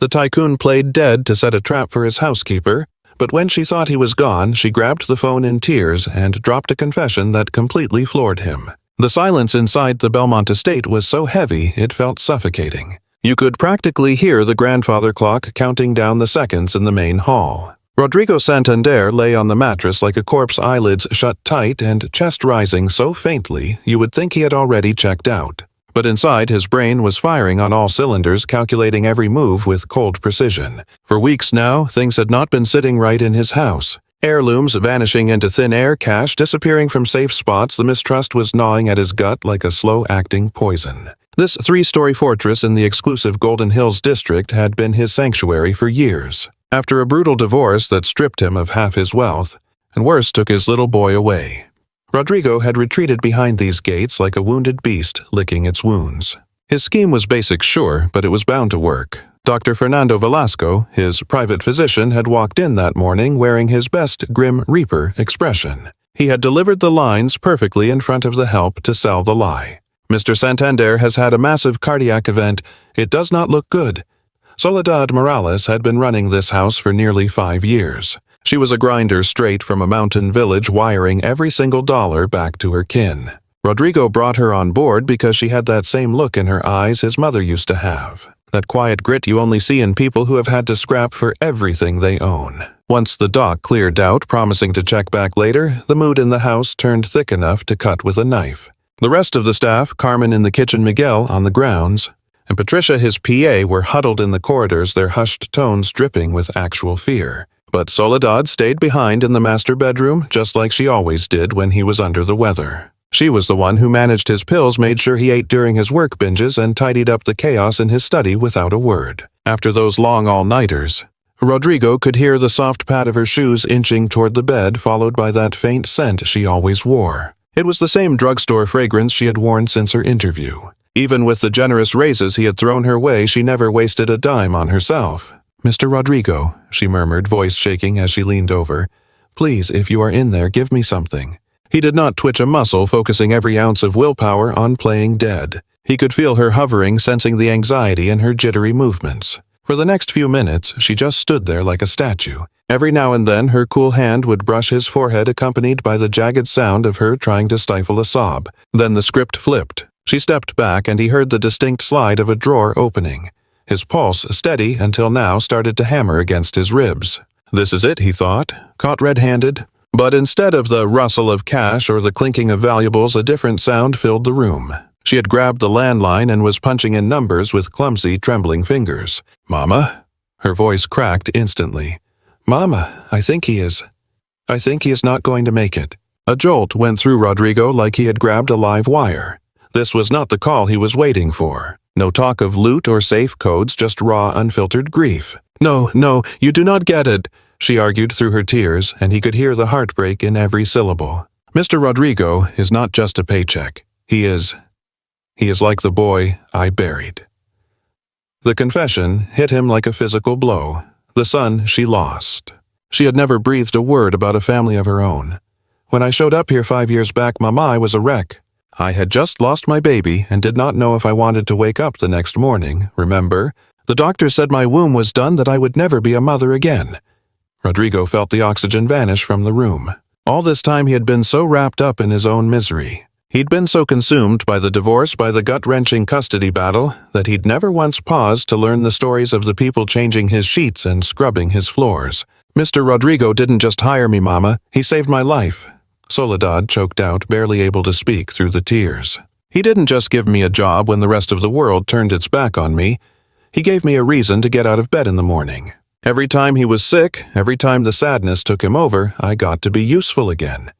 The tycoon played dead to set a trap for his housekeeper, but when she thought he was gone, she grabbed the phone in tears and dropped a confession that completely floored him. The silence inside the Belmont estate was so heavy it felt suffocating. You could practically hear the grandfather clock counting down the seconds in the main hall. Rodrigo Santander lay on the mattress like a corpse, eyelids shut tight and chest rising so faintly you would think he had already checked out. But inside, his brain was firing on all cylinders, calculating every move with cold precision. For weeks now, things had not been sitting right in his house. Heirlooms vanishing into thin air, cash disappearing from safe spots, the mistrust was gnawing at his gut like a slow-acting poison. This three-story fortress in the exclusive Golden Hills district had been his sanctuary for years. After a brutal divorce that stripped him of half his wealth, and worse, took his little boy away, Rodrigo had retreated behind these gates like a wounded beast licking its wounds. His scheme was basic, sure, but it was bound to work. Dr. Fernando Velasco, his private physician, had walked in that morning wearing his best Grim Reaper expression. He had delivered the lines perfectly in front of the help to sell the lie. Mr. Santander has had a massive cardiac event. It does not look good. Soledad Morales had been running this house for nearly 5 years. She was a grinder straight from a mountain village, wiring every single dollar back to her kin. Rodrigo brought her on board because she had that same look in her eyes his mother used to have. That quiet grit you only see in people who have had to scrap for everything they own. Once the doc cleared out, promising to check back later, the mood in the house turned thick enough to cut with a knife. The rest of the staff, Carmen in the kitchen, Miguel on the grounds, and Patricia, his PA, were huddled in the corridors, their hushed tones dripping with actual fear. But Soledad stayed behind in the master bedroom, just like she always did when he was under the weather. She was the one who managed his pills, made sure he ate during his work binges, and tidied up the chaos in his study without a word. After those long all-nighters, Rodrigo could hear the soft pat of her shoes inching toward the bed, followed by that faint scent she always wore. It was the same drugstore fragrance she had worn since her interview. Even with the generous raises he had thrown her way, she never wasted a dime on herself. "Mr. Rodrigo," she murmured, voice shaking as she leaned over, "please, if you are in there, give me something." He did not twitch a muscle, focusing every ounce of willpower on playing dead. He could feel her hovering, sensing the anxiety in her jittery movements. For the next few minutes, she just stood there like a statue. Every now and then, her cool hand would brush his forehead, accompanied by the jagged sound of her trying to stifle a sob. Then the script flipped. She stepped back, and he heard the distinct slide of a drawer opening. His pulse, steady until now, started to hammer against his ribs. This is it, he thought, caught red-handed. But instead of the rustle of cash or the clinking of valuables, a different sound filled the room. She had grabbed the landline and was punching in numbers with clumsy, trembling fingers. "Mama?" Her voice cracked instantly. "Mama, I think he is not going to make it." A jolt went through Rodrigo like he had grabbed a live wire. This was not the call he was waiting for. No talk of loot or safe codes, just raw, unfiltered grief. No, you do not get it," she argued through her tears, and he could hear the heartbreak in every syllable. "Mr. Rodrigo is not just a paycheck. He is like the boy I buried." The confession hit him like a physical blow. The son she lost. She had never breathed a word about a family of her own. "When I showed up here 5 years back, Mama, I was a wreck. I had just lost my baby and did not know if I wanted to wake up the next morning, remember? The doctor said my womb was done, that I would never be a mother again." Rodrigo felt the oxygen vanish from the room. All this time he had been so wrapped up in his own misery. He'd been so consumed by the divorce, by the gut-wrenching custody battle, that he'd never once paused to learn the stories of the people changing his sheets and scrubbing his floors. "Mr. Rodrigo didn't just hire me, Mama. He saved my life." Soledad choked out, barely able to speak through the tears. "He didn't just give me a job when the rest of the world turned its back on me. He gave me a reason to get out of bed in the morning. Every time he was sick, every time the sadness took him over, I got to be useful again.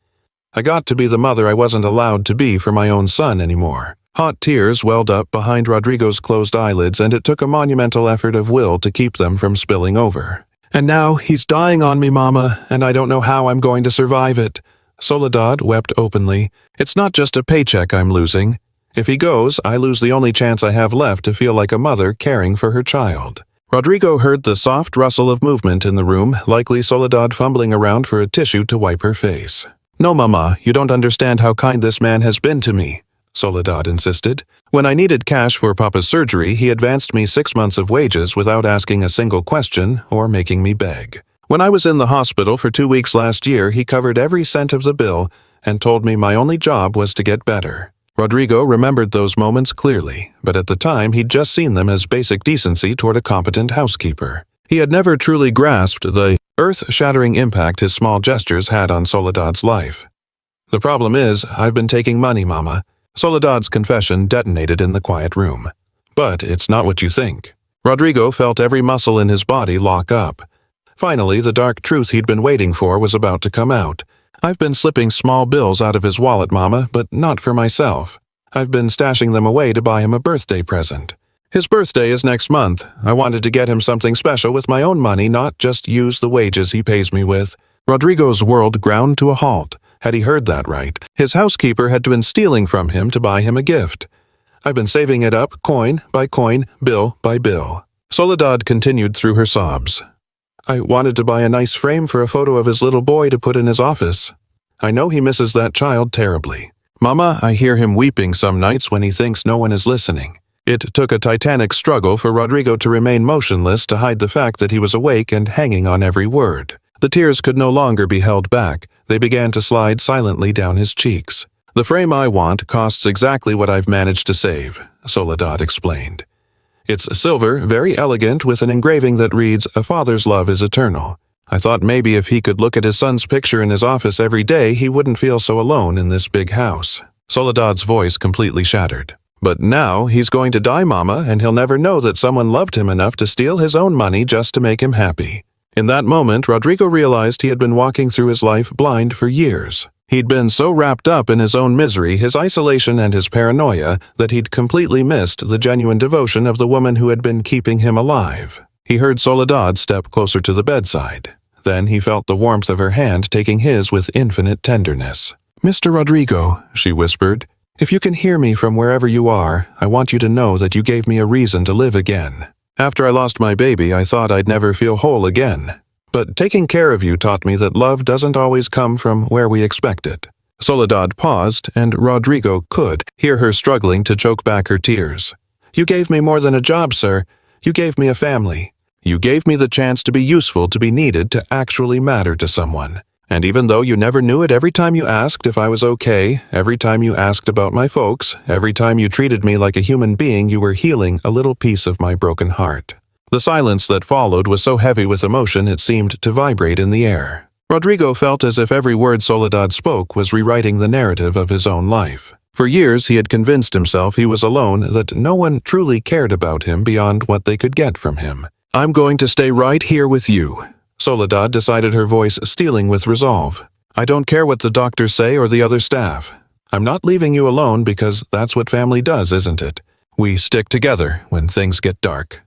I got to be the mother I wasn't allowed to be for my own son anymore." Hot tears welled up behind Rodrigo's closed eyelids, and it took a monumental effort of will to keep them from spilling over. "And now he's dying on me, Mama, and I don't know how I'm going to survive it." Soledad wept openly. "It's not just a paycheck I'm losing. If he goes, I lose the only chance I have left to feel like a mother caring for her child." Rodrigo heard the soft rustle of movement in the room, likely Soledad fumbling around for a tissue to wipe her face. "No, Mama, you don't understand how kind this man has been to me." Soledad insisted. When I needed cash for Papa's surgery, he advanced me 6 months of wages without asking a single question or making me beg. When I was in the hospital for 2 weeks last year, he covered every cent of the bill and told me my only job was to get better. Rodrigo remembered those moments clearly, but at the time he'd just seen them as basic decency toward a competent housekeeper. He had never truly grasped the earth-shattering impact his small gestures had on Soledad's life. "The problem is, I've been taking money, Mama." Soledad's confession detonated in the quiet room. "But it's not what you think." Rodrigo felt every muscle in his body lock up. Finally, the dark truth he'd been waiting for was about to come out. "I've been slipping small bills out of his wallet, Mama, but not for myself. I've been stashing them away to buy him a birthday present. His birthday is next month. I wanted to get him something special with my own money, not just use the wages he pays me with." Rodrigo's world ground to a halt. Had he heard that right? His housekeeper had been stealing from him to buy him a gift. "I've been saving it up, coin by coin, bill by bill." Soledad continued through her sobs. "I wanted to buy a nice frame for a photo of his little boy to put in his office. I know he misses that child terribly. Mama, I hear him weeping some nights when he thinks no one is listening." It took a titanic struggle for Rodrigo to remain motionless to hide the fact that he was awake and hanging on every word. The tears could no longer be held back. They began to slide silently down his cheeks. "The frame I want costs exactly what I've managed to save," Soledad explained. "It's silver, very elegant, with an engraving that reads, 'A father's love is eternal.' I thought maybe if he could look at his son's picture in his office every day, he wouldn't feel so alone in this big house." Soledad's voice completely shattered. "But now he's going to die, Mama, and he'll never know that someone loved him enough to steal his own money just to make him happy." In that moment, Rodrigo realized he had been walking through his life blind for years. He'd been so wrapped up in his own misery, his isolation, and his paranoia that he'd completely missed the genuine devotion of the woman who had been keeping him alive. He heard Soledad step closer to the bedside. Then he felt the warmth of her hand taking his with infinite tenderness. "Mr. Rodrigo," she whispered, "if you can hear me from wherever you are, I want you to know that you gave me a reason to live again. After I lost my baby, I thought I'd never feel whole again. But taking care of you taught me that love doesn't always come from where we expect it." Soledad paused, and Rodrigo could hear her struggling to choke back her tears. "You gave me more than a job, sir. You gave me a family. You gave me the chance to be useful, to be needed, to actually matter to someone. And even though you never knew it, every time you asked if I was okay, every time you asked about my folks, every time you treated me like a human being, you were healing a little piece of my broken heart." The silence that followed was so heavy with emotion it seemed to vibrate in the air. Rodrigo felt as if every word Soledad spoke was rewriting the narrative of his own life. For years he had convinced himself he was alone, that no one truly cared about him beyond what they could get from him. "I'm going to stay right here with you," Soledad decided, her voice stealing with resolve. "I don't care what the doctors say or the other staff. I'm not leaving you alone because that's what family does, isn't it? We stick together when things get dark."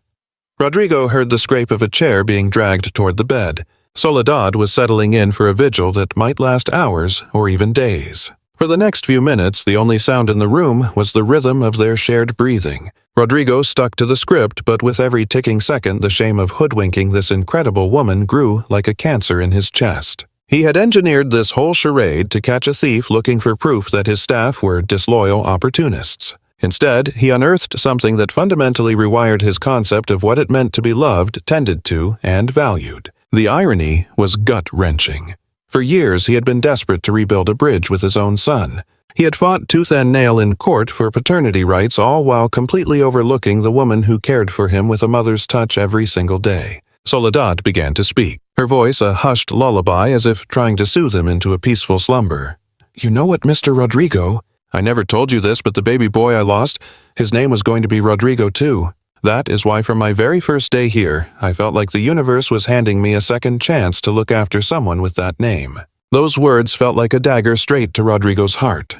Rodrigo heard the scrape of a chair being dragged toward the bed. Soledad was settling in for a vigil that might last hours or even days. For the next few minutes, the only sound in the room was the rhythm of their shared breathing. Rodrigo stuck to the script, but with every ticking second, the shame of hoodwinking this incredible woman grew like a cancer in his chest. He had engineered this whole charade to catch a thief looking for proof that his staff were disloyal opportunists. Instead, he unearthed something that fundamentally rewired his concept of what it meant to be loved, tended to, and valued. The irony was gut-wrenching. For years, he had been desperate to rebuild a bridge with his own son. He had fought tooth and nail in court for paternity rights, all while completely overlooking the woman who cared for him with a mother's touch every single day. Soledad began to speak, her voice a hushed lullaby as if trying to soothe him into a peaceful slumber. "You know what, Mr. Rodrigo? I never told you this, but the baby boy I lost, his name was going to be Rodrigo too. That is why from my very first day here, I felt like the universe was handing me a second chance to look after someone with that name." Those words felt like a dagger straight to Rodrigo's heart.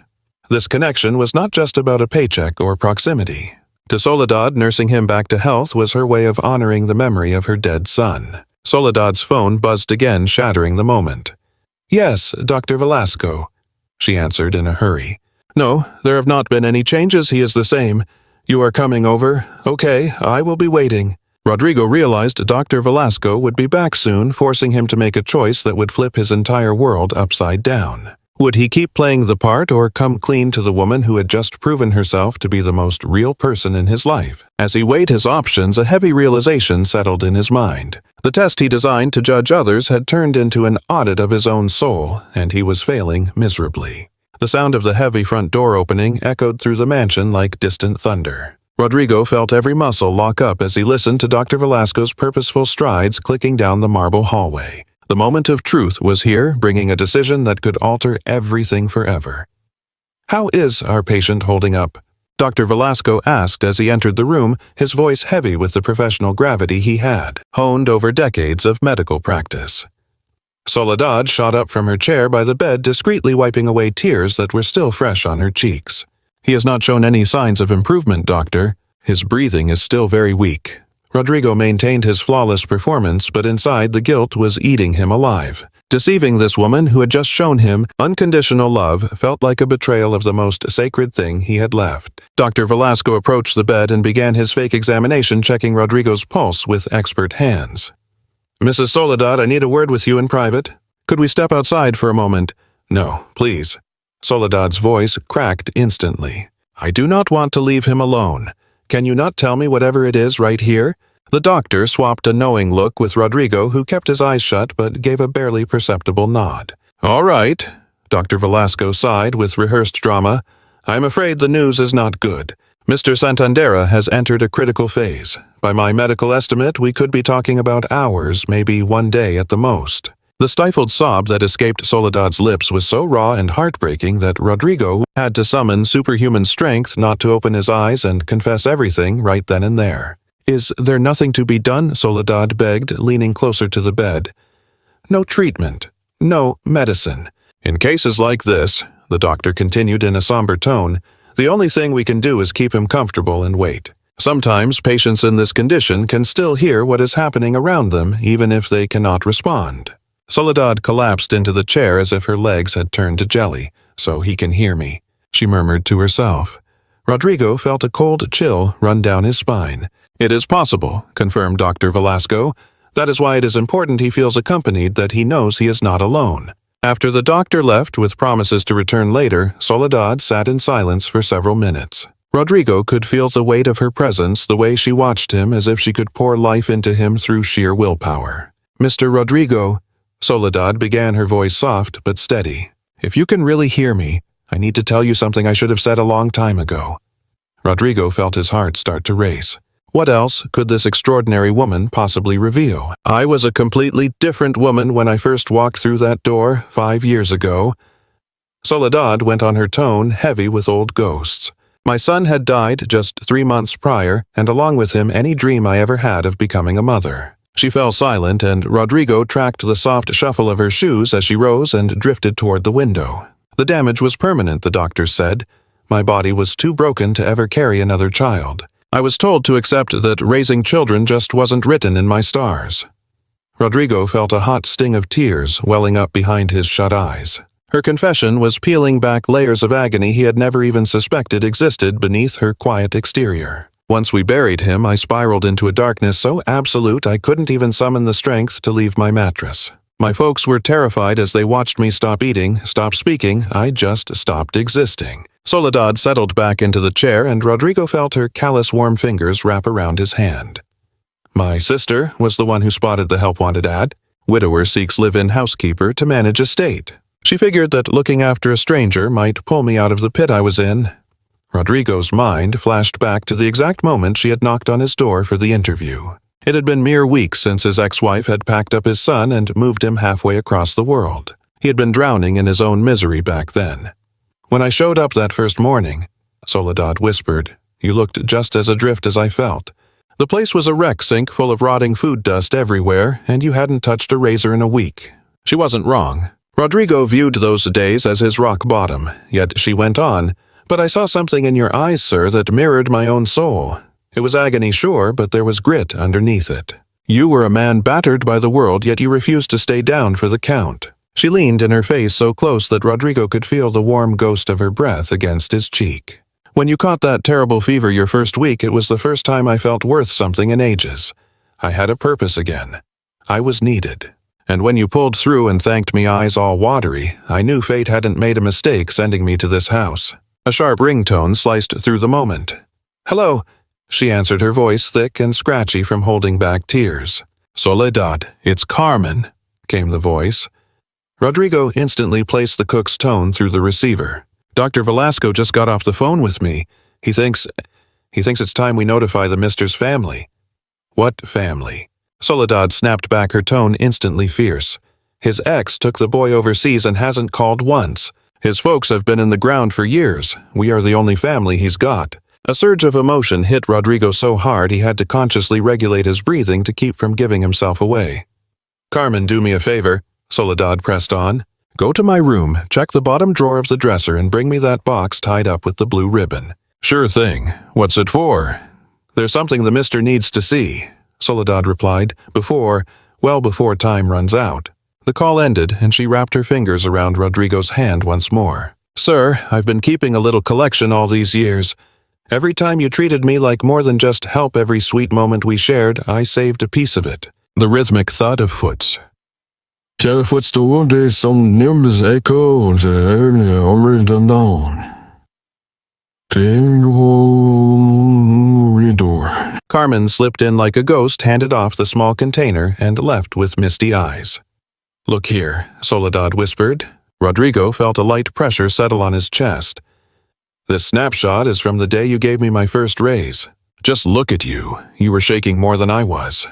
This connection was not just about a paycheck or proximity. To Soledad, nursing him back to health was her way of honoring the memory of her dead son. Soledad's phone buzzed again, shattering the moment. "Yes, Dr. Velasco," she answered in a hurry. "No, there have not been any changes. He is the same. You are coming over? Okay, I will be waiting." Rodrigo realized Dr. Velasco would be back soon, forcing him to make a choice that would flip his entire world upside down. Would he keep playing the part or come clean to the woman who had just proven herself to be the most real person in his life? As he weighed his options, a heavy realization settled in his mind. The test he designed to judge others had turned into an audit of his own soul, and he was failing miserably. The sound of the heavy front door opening echoed through the mansion like distant thunder. Rodrigo felt every muscle lock up as he listened to Dr. Velasco's purposeful strides clicking down the marble hallway. The moment of truth was here, bringing a decision that could alter everything forever. "How is our patient holding up?" Dr. Velasco asked as he entered the room, his voice heavy with the professional gravity he had honed over decades of medical practice. Soledad shot up from her chair by the bed, discreetly wiping away tears that were still fresh on her cheeks. "He has not shown any signs of improvement, doctor. His breathing is still very weak." Rodrigo maintained his flawless performance, but inside the guilt was eating him alive. Deceiving this woman who had just shown him unconditional love felt like a betrayal of the most sacred thing he had left. Dr. Velasco approached the bed and began his fake examination, checking Rodrigo's pulse with expert hands. "Mrs. Soledad, I need a word with you in private. Could we step outside for a moment?" "No, please." Soledad's voice cracked instantly. "I do not want to leave him alone. Can you not tell me whatever it is right here?" The doctor swapped a knowing look with Rodrigo, who kept his eyes shut but gave a barely perceptible nod. "All right," Dr. Velasco sighed with rehearsed drama. "I'm afraid the news is not good. Mr. Santandera has entered a critical phase. By my medical estimate, we could be talking about hours, maybe one day at the most." The stifled sob that escaped Soledad's lips was so raw and heartbreaking that Rodrigo had to summon superhuman strength not to open his eyes and confess everything right then and there. "Is there nothing to be done?" Soledad begged, leaning closer to the bed. "No treatment. No medicine. In cases like this," the doctor continued in a somber tone, "the only thing we can do is keep him comfortable and wait. Sometimes patients in this condition can still hear what is happening around them, even if they cannot respond." Soledad collapsed into the chair as if her legs had turned to jelly. "So he can hear me," she murmured to herself. Rodrigo felt a cold chill run down his spine. "It is possible," confirmed Dr. Velasco. "That is why it is important he feels accompanied, that he knows he is not alone." After the doctor left with promises to return later, Soledad sat in silence for several minutes. Rodrigo could feel the weight of her presence, the way she watched him as if she could pour life into him through sheer willpower. "Mr. Rodrigo," Soledad began, her voice soft but steady. "If you can really hear me, I need to tell you something I should have said a long time ago." Rodrigo felt his heart start to race. What else could this extraordinary woman possibly reveal? "I was a completely different woman when I first walked through that door 5 years ago." Soledad went on, her tone heavy with old ghosts. "My son had died just 3 months prior, and along with him any dream I ever had of becoming a mother." She fell silent, and Rodrigo tracked the soft shuffle of her shoes as she rose and drifted toward the window. "The damage was permanent," the doctors said. "My body was too broken to ever carry another child. I was told to accept that raising children just wasn't written in my stars." Rodrigo felt a hot sting of tears welling up behind his shut eyes. Her confession was peeling back layers of agony he had never even suspected existed beneath her quiet exterior. "Once we buried him, I spiraled into a darkness so absolute I couldn't even summon the strength to leave my mattress. My folks were terrified as they watched me stop eating, stop speaking. I just stopped existing." Soledad settled back into the chair, and Rodrigo felt her callous warm fingers wrap around his hand. "My sister was the one who spotted the help-wanted ad. Widower seeks live-in housekeeper to manage estate. She figured that looking after a stranger might pull me out of the pit I was in." Rodrigo's mind flashed back to the exact moment she had knocked on his door for the interview. It had been mere weeks since his ex-wife had packed up his son and moved him halfway across the world. He had been drowning in his own misery back then. "When I showed up that first morning," Soledad whispered, "you looked just as adrift as I felt. The place was a wreck sink full of rotting food dust everywhere, and you hadn't touched a razor in a week." She wasn't wrong. Rodrigo viewed those days as his rock bottom, yet she went on, "But I saw something in your eyes, sir, that mirrored my own soul. It was agony, sure, but there was grit underneath it. You were a man battered by the world, yet you refused to stay down for the count." She leaned in her face so close that Rodrigo could feel the warm ghost of her breath against his cheek. "When you caught that terrible fever your first week, it was the first time I felt worth something in ages. I had a purpose again. I was needed. And when you pulled through and thanked me, eyes all watery, I knew fate hadn't made a mistake sending me to this house." A sharp ringtone sliced through the moment. "Hello," she answered, her voice thick and scratchy from holding back tears. "Soledad, it's Carmen," came the voice. Rodrigo instantly placed the cook's tone through the receiver. "Dr. Velasco just got off the phone with me. He thinks it's time we notify the mister's family." "What family?" Soledad snapped back, her tone instantly fierce. "His ex took the boy overseas and hasn't called once. His folks have been in the ground for years. We are the only family he's got." A surge of emotion hit Rodrigo so hard he had to consciously regulate his breathing to keep from giving himself away. "Carmen, do me a favor," Soledad pressed on. "Go to my room, check the bottom drawer of the dresser, and bring me that box tied up with the blue ribbon." "Sure thing. What's it for?" "There's something the mister needs to see," Soledad replied, before time runs out. The call ended, and she wrapped her fingers around Rodrigo's hand once more. "Sir, I've been keeping a little collection all these years. Every time you treated me like more than just help, every sweet moment we shared, I saved a piece of it." The rhythmic thud of foots. Kjære forstår det som nämns echo och områden down. Carmen slipped in like a ghost, handed off the small container, and left with misty eyes. "Look here," Soledad whispered. Rodrigo felt a light pressure settle on his chest. "This snapshot is from the day you gave me my first raise. Just look at you. You were shaking more than I was."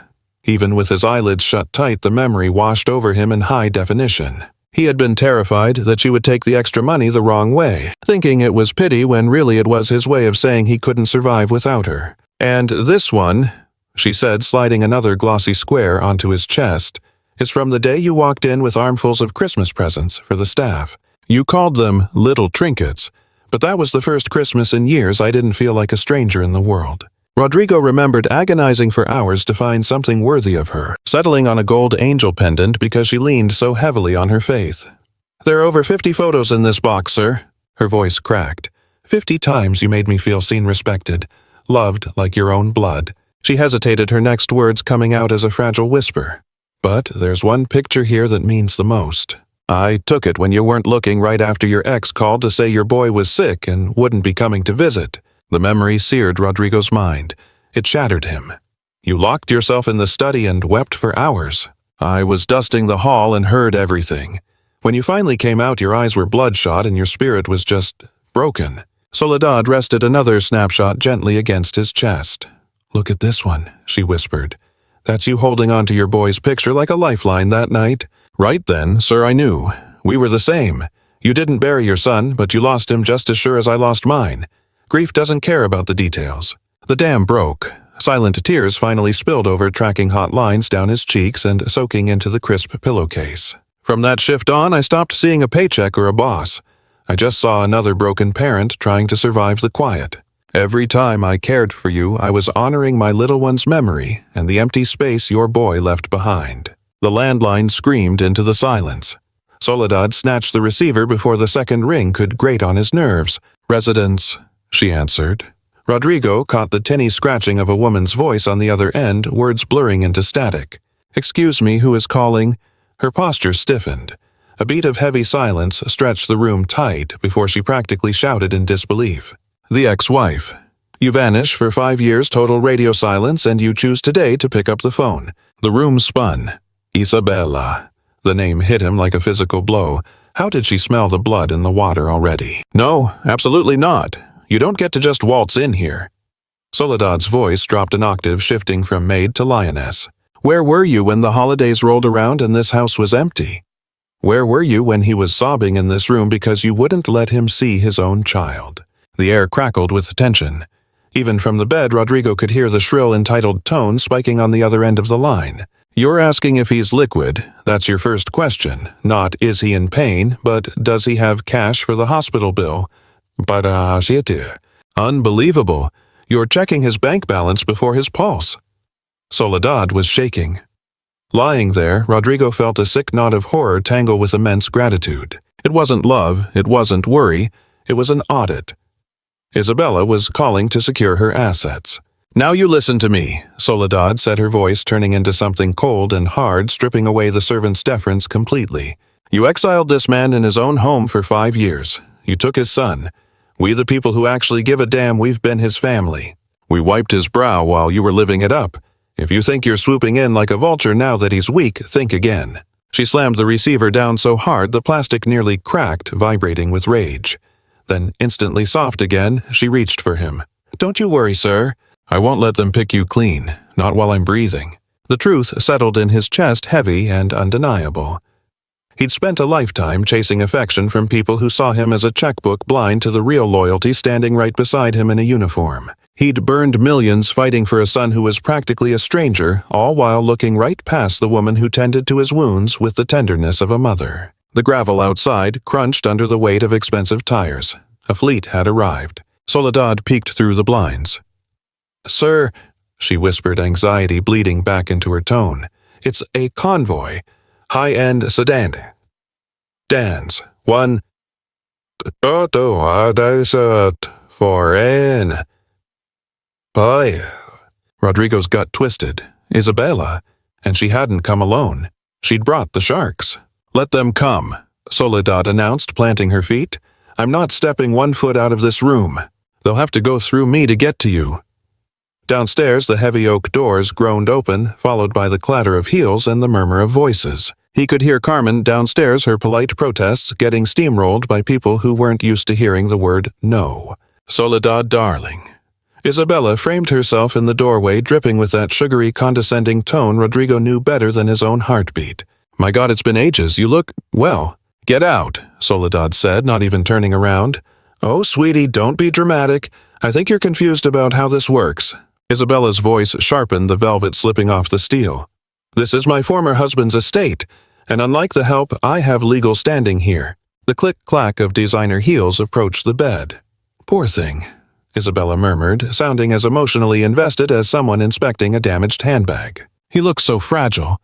Even with his eyelids shut tight, the memory washed over him in high definition. He had been terrified that she would take the extra money the wrong way, thinking it was pity when really it was his way of saying he couldn't survive without her. "And this one," she said, sliding another glossy square onto his chest, "is from the day you walked in with armfuls of Christmas presents for the staff. You called them little trinkets, but that was the first Christmas in years I didn't feel like a stranger in the world." Rodrigo remembered agonizing for hours to find something worthy of her, settling on a gold angel pendant because she leaned so heavily on her faith. "There are over 50 photos in this box, sir." Her voice cracked. 50 times you made me feel seen, respected, loved like your own blood." She hesitated, her next words coming out as a fragile whisper. "But there's one picture here that means the most. I took it when you weren't looking right after your ex called to say your boy was sick and wouldn't be coming to visit." The memory seared Rodrigo's mind. It shattered him. "You locked yourself in the study and wept for hours. I was dusting the hall and heard everything. When you finally came out, your eyes were bloodshot and your spirit was just broken." Soledad rested another snapshot gently against his chest. "Look at this one," she whispered. "That's you holding on to your boy's picture like a lifeline that night." "Right then, sir, I knew. We were the same. You didn't bury your son, but you lost him just as sure as I lost mine. Grief doesn't care about the details." The dam broke. Silent tears finally spilled over, tracking hot lines down his cheeks and soaking into the crisp pillowcase. "From that shift on, I stopped seeing a paycheck or a boss. I just saw another broken parent trying to survive the quiet. Every time I cared for you, I was honoring my little one's memory and the empty space your boy left behind." The landline screamed into the silence. Soledad snatched the receiver before the second ring could grate on his nerves. "Residence," she answered. Rodrigo caught the tinny scratching of a woman's voice on the other end, words blurring into static. "Excuse me, who is calling?" Her posture stiffened. A beat of heavy silence stretched the room tight before she practically shouted in disbelief. "The ex-wife. You vanish for 5 years, total radio silence, and you choose today to pick up the phone." The room spun. Isabella. The name hit him like a physical blow. How did she smell the blood in the water already? "No, absolutely not. You don't get to just waltz in here." Soledad's voice dropped an octave, shifting from maid to lioness. "Where were you when the holidays rolled around and this house was empty? Where were you when he was sobbing in this room because you wouldn't let him see his own child?" The air crackled with tension. Even from the bed, Rodrigo could hear the shrill, entitled tone spiking on the other end of the line. "You're asking if he's liquid. That's your first question. Not is he in pain, but does he have cash for the hospital bill? But unbelievable. You're checking his bank balance before his pulse." Soledad was shaking. Lying there, Rodrigo felt a sick knot of horror tangle with immense gratitude. It wasn't love, it wasn't worry, it was an audit. Isabella was calling to secure her assets. Now you listen to me, Soledad said, her voice turning into something cold and hard, stripping away the servant's deference completely. You exiled this man in his own home for 5 years. You took his son. We, the people who actually give a damn, we've been his family. We wiped his brow while you were living it up. If you think you're swooping in like a vulture now that he's weak, think again. She slammed the receiver down so hard the plastic nearly cracked, vibrating with rage. Then, instantly soft again, she reached for him. Don't you worry, sir. I won't let them pick you clean, not while I'm breathing. The truth settled in his chest, heavy and undeniable. He'd spent a lifetime chasing affection from people who saw him as a checkbook, blind to the real loyalty standing right beside him in a uniform. He'd burned millions fighting for a son who was practically a stranger, all while looking right past the woman who tended to his wounds with the tenderness of a mother. The gravel outside crunched under the weight of expensive tires. A fleet had arrived. Soledad peeked through the blinds. Sir, she whispered, anxiety bleeding back into her tone. It's a convoy. High-end sedan. Dans. One. Foreign. Boy. Rodrigo's gut twisted. Isabella. And she hadn't come alone. She'd brought the sharks. Let them come, Soledad announced, planting her feet. I'm not stepping 1 foot out of this room. They'll have to go through me to get to you. Downstairs, the heavy oak doors groaned open, followed by the clatter of heels and the murmur of voices. He could hear Carmen downstairs, her polite protests getting steamrolled by people who weren't used to hearing the word no. Soledad, darling. Isabella framed herself in the doorway, dripping with that sugary, condescending tone Rodrigo knew better than his own heartbeat. My God, it's been ages. You look, well. Get out, Soledad said, not even turning around. Oh, sweetie, don't be dramatic. I think you're confused about how this works. Isabella's voice sharpened, the velvet slipping off the steel. This is my former husband's estate, and unlike the help, I have legal standing here. The click-clack of designer heels approached the bed. Poor thing, Isabella murmured, sounding as emotionally invested as someone inspecting a damaged handbag. He looks so fragile.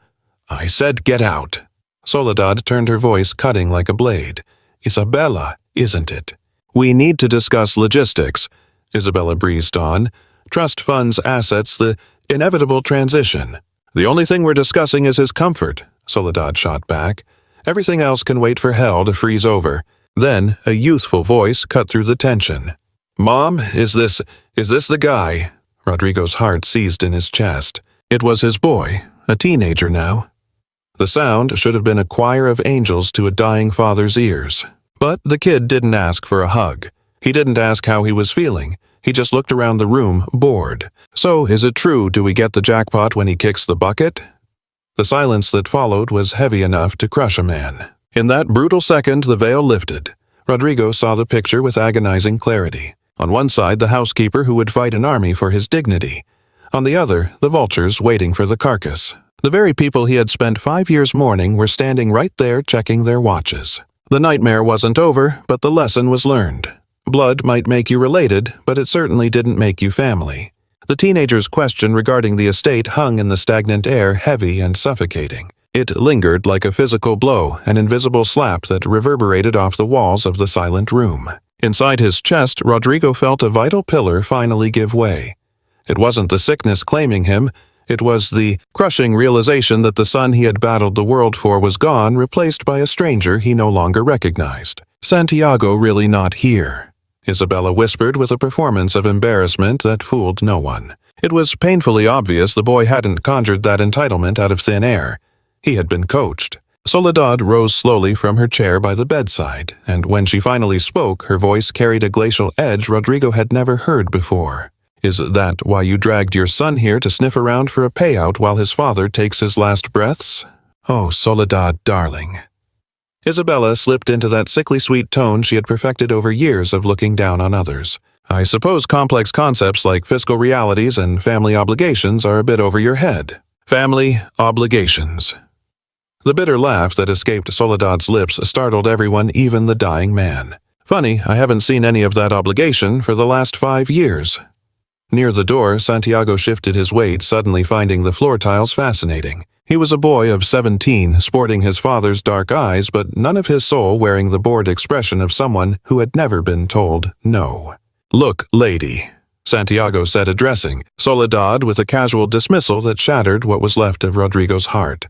I said get out. Soledad turned, her voice cutting like a blade. Isabella, isn't it? We need to discuss logistics, Isabella breezed on. Trust funds, assets, the inevitable transition. The only thing we're discussing is his comfort, Soledad shot back. Everything else can wait for hell to freeze over. Then a youthful voice cut through the tension. Mom, is this the guy? Rodrigo's heart seized in his chest. It was his boy, a teenager now. The sound should have been a choir of angels to a dying father's ears. But the kid didn't ask for a hug. He didn't ask how he was feeling. He just looked around the room, bored. So, is it true, do we get the jackpot when he kicks the bucket? The silence that followed was heavy enough to crush a man. In that brutal second, the veil lifted. Rodrigo saw the picture with agonizing clarity. On one side, the housekeeper who would fight an army for his dignity. On the other, the vultures waiting for the carcass. The very people he had spent 5 years mourning were standing right there checking their watches. The nightmare wasn't over, but the lesson was learned. Blood might make you related, but it certainly didn't make you family. The teenager's question regarding the estate hung in the stagnant air, heavy and suffocating. It lingered like a physical blow, an invisible slap that reverberated off the walls of the silent room. Inside his chest, Rodrigo felt a vital pillar finally give way. It wasn't the sickness claiming him. It was the crushing realization that the son he had battled the world for was gone, replaced by a stranger he no longer recognized. Santiago really not here, Isabella whispered with a performance of embarrassment that fooled no one. It was painfully obvious the boy hadn't conjured that entitlement out of thin air. He had been coached. Soledad rose slowly from her chair by the bedside, and when she finally spoke, her voice carried a glacial edge Rodrigo had never heard before. Is that why you dragged your son here to sniff around for a payout while his father takes his last breaths? Oh, Soledad, darling. Isabella slipped into that sickly sweet tone she had perfected over years of looking down on others. I suppose complex concepts like fiscal realities and family obligations are a bit over your head. Family obligations. The bitter laugh that escaped Soledad's lips startled everyone, even the dying man. Funny, I haven't seen any of that obligation for the last 5 years. Near the door, Santiago shifted his weight, suddenly finding the floor tiles fascinating. He was a boy of 17, sporting his father's dark eyes, but none of his soul wearing the bored expression of someone who had never been told no. Look, lady, Santiago said, addressing Soledad with a casual dismissal that shattered what was left of Rodrigo's heart.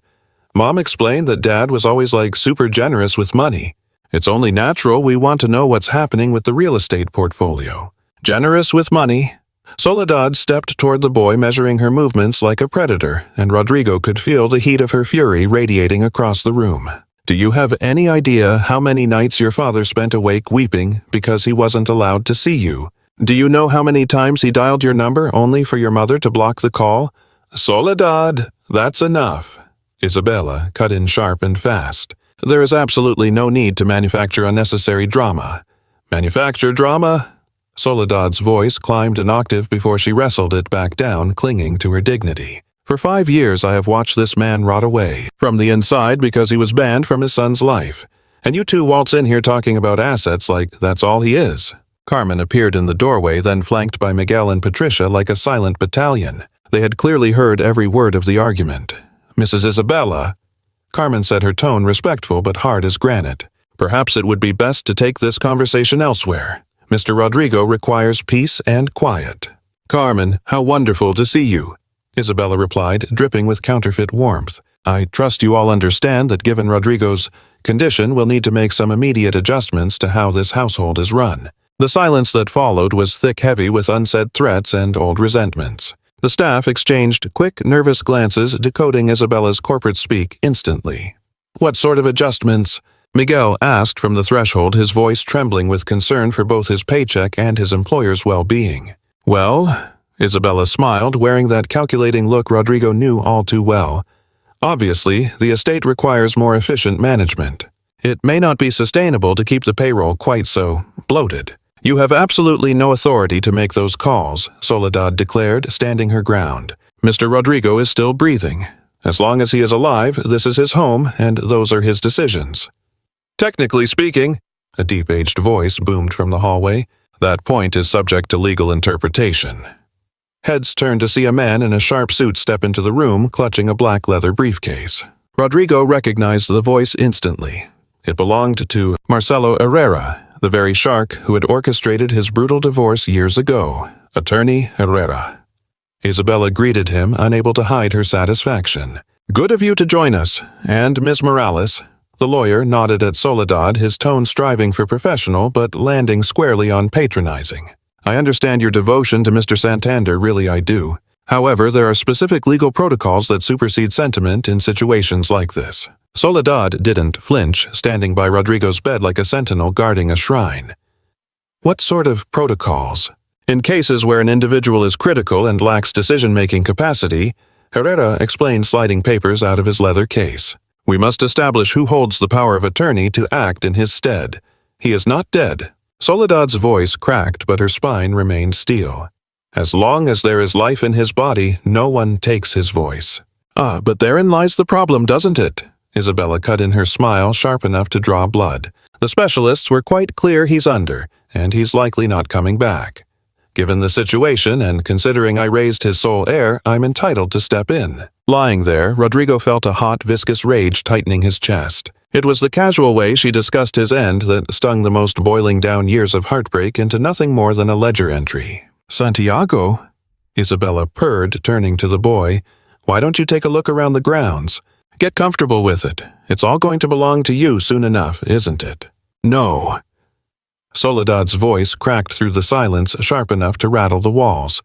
Mom explained that Dad was always super generous with money. It's only natural we want to know what's happening with the real estate portfolio. Generous with money? Soledad stepped toward the boy, measuring her movements like a predator, and Rodrigo could feel the heat of her fury radiating across the room. Do you have any idea how many nights your father spent awake weeping because he wasn't allowed to see you? Do you know how many times he dialed your number only for your mother to block the call? Soledad, that's enough. Isabella cut in sharp and fast. There is absolutely no need to manufacture unnecessary drama. Manufacture drama? Soledad's voice climbed an octave before she wrestled it back down, clinging to her dignity. For 5 years I have watched this man rot away from the inside because he was banned from his son's life. And you two waltz in here talking about assets like that's all he is. Carmen appeared in the doorway, then flanked by Miguel and Patricia like a silent battalion. They had clearly heard every word of the argument. Mrs. Isabella, Carmen said, her tone respectful but hard as granite. Perhaps it would be best to take this conversation elsewhere. Mr. Rodrigo requires peace and quiet. Carmen, how wonderful to see you, Isabella replied, dripping with counterfeit warmth. I trust you all understand that given Rodrigo's condition, we'll need to make some immediate adjustments to how this household is run. The silence that followed was thick-heavy with unsaid threats and old resentments. The staff exchanged quick, nervous glances, decoding Isabella's corporate speak instantly. What sort of adjustments? Miguel asked from the threshold, his voice trembling with concern for both his paycheck and his employer's well-being. Well, Isabella smiled, wearing that calculating look Rodrigo knew all too well. Obviously, the estate requires more efficient management. It may not be sustainable to keep the payroll quite so bloated. You have absolutely no authority to make those calls, Soledad declared, standing her ground. Mr. Rodrigo is still breathing. As long as he is alive, this is his home, and those are his decisions. Technically speaking, a deep-aged voice boomed from the hallway, that point is subject to legal interpretation. Heads turned to see a man in a sharp suit step into the room, clutching a black leather briefcase. Rodrigo recognized the voice instantly. It belonged to Marcelo Herrera, the very shark who had orchestrated his brutal divorce years ago. Attorney Herrera. Isabella greeted him, unable to hide her satisfaction. Good of you to join us, and Miss Morales. The lawyer nodded at Soledad, his tone striving for professional but landing squarely on patronizing. I understand your devotion to Mr. Santander, really I do. However, there are specific legal protocols that supersede sentiment in situations like this. Soledad didn't flinch, standing by Rodrigo's bed like a sentinel guarding a shrine. What sort of protocols? In cases where an individual is critical and lacks decision-making capacity, Herrera explained, sliding papers out of his leather case. We must establish who holds the power of attorney to act in his stead. He is not dead. Soledad's voice cracked, but her spine remained steel. As long as there is life in his body, no one takes his voice. But therein lies the problem, doesn't it? Isabella cut in, her smile sharp enough to draw blood. The specialists were quite clear he's under, and he's likely not coming back. Given the situation, and considering I raised his sole heir, I'm entitled to step in. Lying there, Rodrigo felt a hot, viscous rage tightening his chest. It was the casual way she discussed his end that stung the most boiling down years of heartbreak into nothing more than a ledger entry. Santiago? Isabella purred, turning to the boy. Why don't you take a look around the grounds? Get comfortable with it. It's all going to belong to you soon enough, isn't it? No. Soledad's voice cracked through the silence, sharp enough to rattle the walls.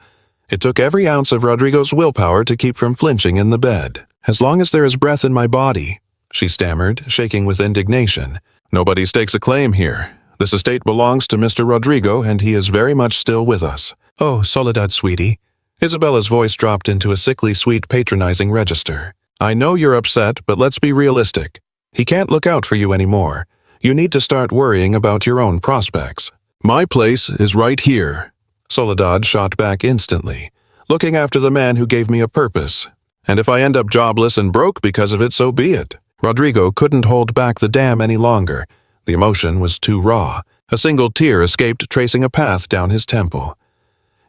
It took every ounce of Rodrigo's willpower to keep from flinching in the bed. As long as there is breath in my body, she stammered, shaking with indignation. Nobody stakes a claim here. This estate belongs to Mr. Rodrigo, and he is very much still with us. Oh, Soledad, sweetie. Isabella's voice dropped into a sickly sweet, patronizing register. I know you're upset, but let's be realistic. He can't look out for you anymore. You need to start worrying about your own prospects. My place is right here. Soledad shot back instantly, looking after the man who gave me a purpose. And if I end up jobless and broke because of it, so be it. Rodrigo couldn't hold back the dam any longer. The emotion was too raw. A single tear escaped, tracing a path down his temple.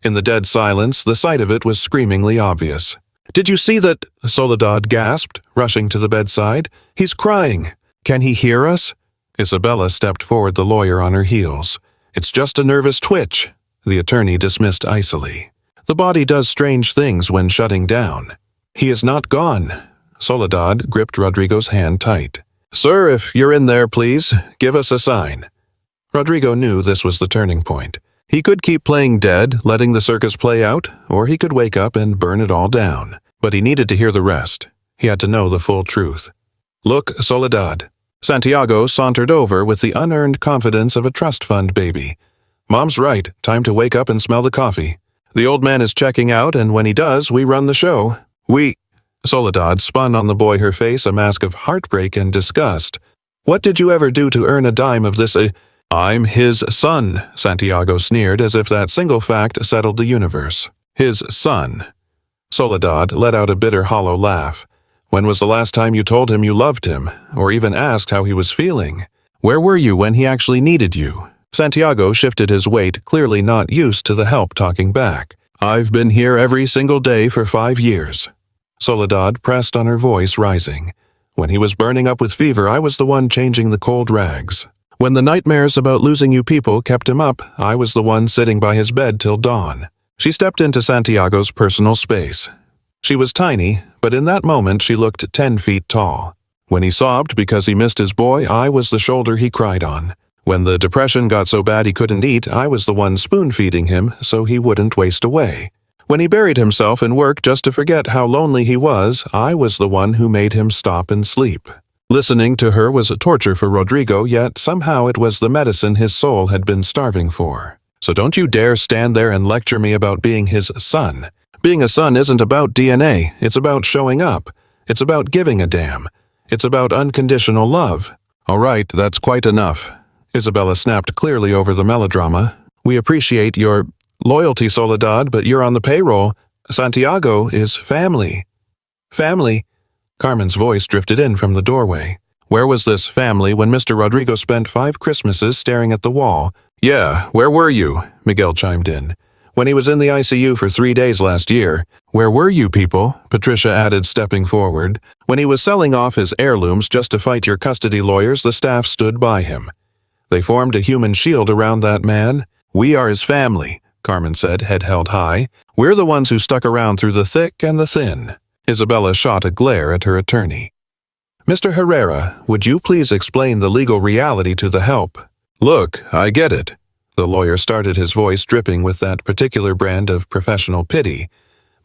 In the dead silence, the sight of it was screamingly obvious. Did you see that? Soledad gasped, rushing to the bedside. He's crying. Can he hear us? Isabella stepped forward, the lawyer on her heels. It's just a nervous twitch. the attorney dismissed icily. "The body does strange things when shutting down." "He is not gone." Soledad gripped Rodrigo's hand tight. "Sir, if you're in there, please, give us a sign." Rodrigo knew this was the turning point. He could keep playing dead, letting the circus play out, or he could wake up and burn it all down. But he needed to hear the rest. He had to know the full truth. "Look, Soledad." Santiago sauntered over with the unearned confidence of a trust fund baby. "Mom's right, time to wake up and smell the coffee. The old man is checking out, and when he does, we run the show. Soledad spun on the boy, her face a mask of heartbreak and disgust. "What did you ever do to earn a dime of this? I'm his son," Santiago sneered as if that single fact settled the universe. "His son." Soledad let out a bitter, hollow laugh. "When was the last time you told him you loved him, or even asked how he was feeling? Where were you when he actually needed you?" Santiago shifted his weight, clearly not used to the help talking back. "I've been here every single day for 5 years." Soledad pressed on her voice, rising. "When he was burning up with fever, I was the one changing the cold rags. When the nightmares about losing you people kept him up, I was the one sitting by his bed till dawn." She stepped into Santiago's personal space. She was tiny, but in that moment she looked 10 feet tall. When he sobbed because he missed his boy, I was the shoulder he cried on. When the depression got so bad he couldn't eat, I was the one spoon-feeding him so he wouldn't waste away. When he buried himself in work just to forget how lonely he was, I was the one who made him stop and sleep. Listening to her was a torture for Rodrigo, yet somehow it was the medicine his soul had been starving for. So don't you dare stand there and lecture me about being his son. Being a son isn't about DNA, it's about showing up. It's about giving a damn. It's about unconditional love. All right, that's quite enough. Isabella snapped clearly over the melodrama. "We appreciate your loyalty, Soledad, but you're on the payroll. Santiago is family." "Family?" Carmen's voice drifted in from the doorway. "Where was this family when Mr. Rodrigo spent 5 Christmases staring at the wall?" "Yeah, where were you?" Miguel chimed in. "When he was in the ICU for 3 days last year." "Where were you people?" Patricia added, stepping forward. "When he was selling off his heirlooms just to fight your custody lawyers, the staff stood by him. They formed a human shield around that man. We are his family," Carmen said, head held high. "We're the ones who stuck around through the thick and the thin." Isabella shot a glare at her attorney. "Mr. Herrera, would you please explain the legal reality to the help?" "Look, I get it." The lawyer started, his voice dripping with that particular brand of professional pity.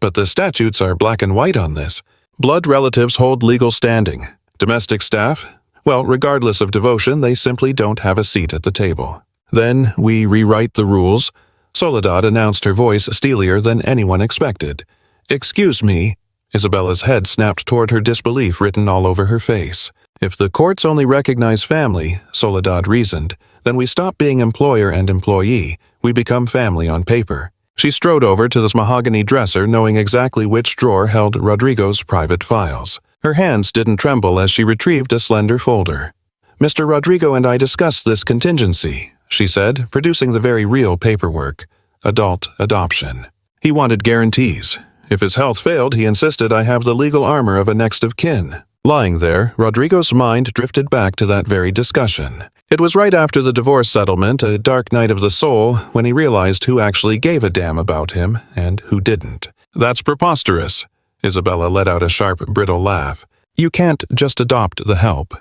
"But the statutes are black and white on this. Blood relatives hold legal standing. Domestic staff? Well, regardless of devotion, they simply don't have a seat at the table. Then we rewrite the rules." Soledad announced, her voice steelier than anyone expected. "Excuse me." Isabella's head snapped toward her, disbelief written all over her face. "If the courts only recognize family," Soledad reasoned, "then we stop being employer and employee. We become family on paper." She strode over to this mahogany dresser, knowing exactly which drawer held Rodrigo's private files. Her hands didn't tremble as she retrieved a slender folder. "Mr. Rodrigo and I discussed this contingency," she said, producing the very real paperwork. "Adult adoption. He wanted guarantees. If his health failed, he insisted I have the legal armor of a next of kin." Lying there, Rodrigo's mind drifted back to that very discussion. It was right after the divorce settlement, a dark night of the soul, when he realized who actually gave a damn about him and who didn't. "That's preposterous." Isabella let out a sharp, brittle laugh. "You can't just adopt the help."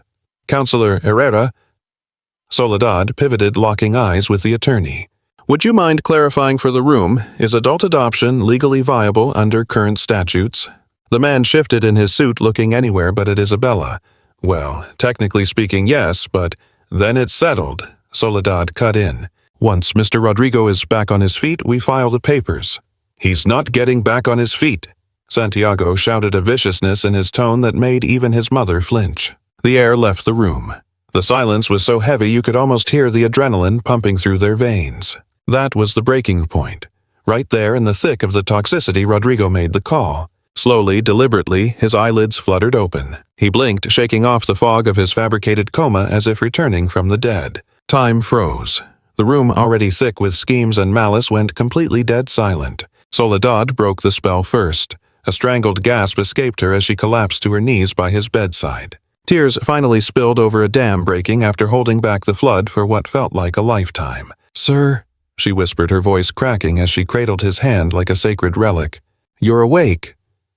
"Counselor Herrera." Soledad pivoted, locking eyes with the attorney. "Would you mind clarifying for the room, is adult adoption legally viable under current statutes?" The man shifted in his suit, looking anywhere but at Isabella. "Well, technically speaking, yes, but then it's settled." Soledad cut in. "Once Mr. Rodrigo is back on his feet, we file the papers." "He's not getting back on his feet." Santiago shouted, a viciousness in his tone that made even his mother flinch. The air left the room. The silence was so heavy you could almost hear the adrenaline pumping through their veins. That was the breaking point. Right there in the thick of the toxicity, Rodrigo made the call. Slowly, deliberately, his eyelids fluttered open. He blinked, shaking off the fog of his fabricated coma as if returning from the dead. Time froze. The room, already thick with schemes and malice, went completely dead silent. Soledad broke the spell first. A strangled gasp escaped her as she collapsed to her knees by his bedside. Tears finally spilled over a dam breaking after holding back the flood for what felt like a lifetime. "Sir," she whispered, her voice cracking as she cradled his hand like a sacred relic. "You're awake.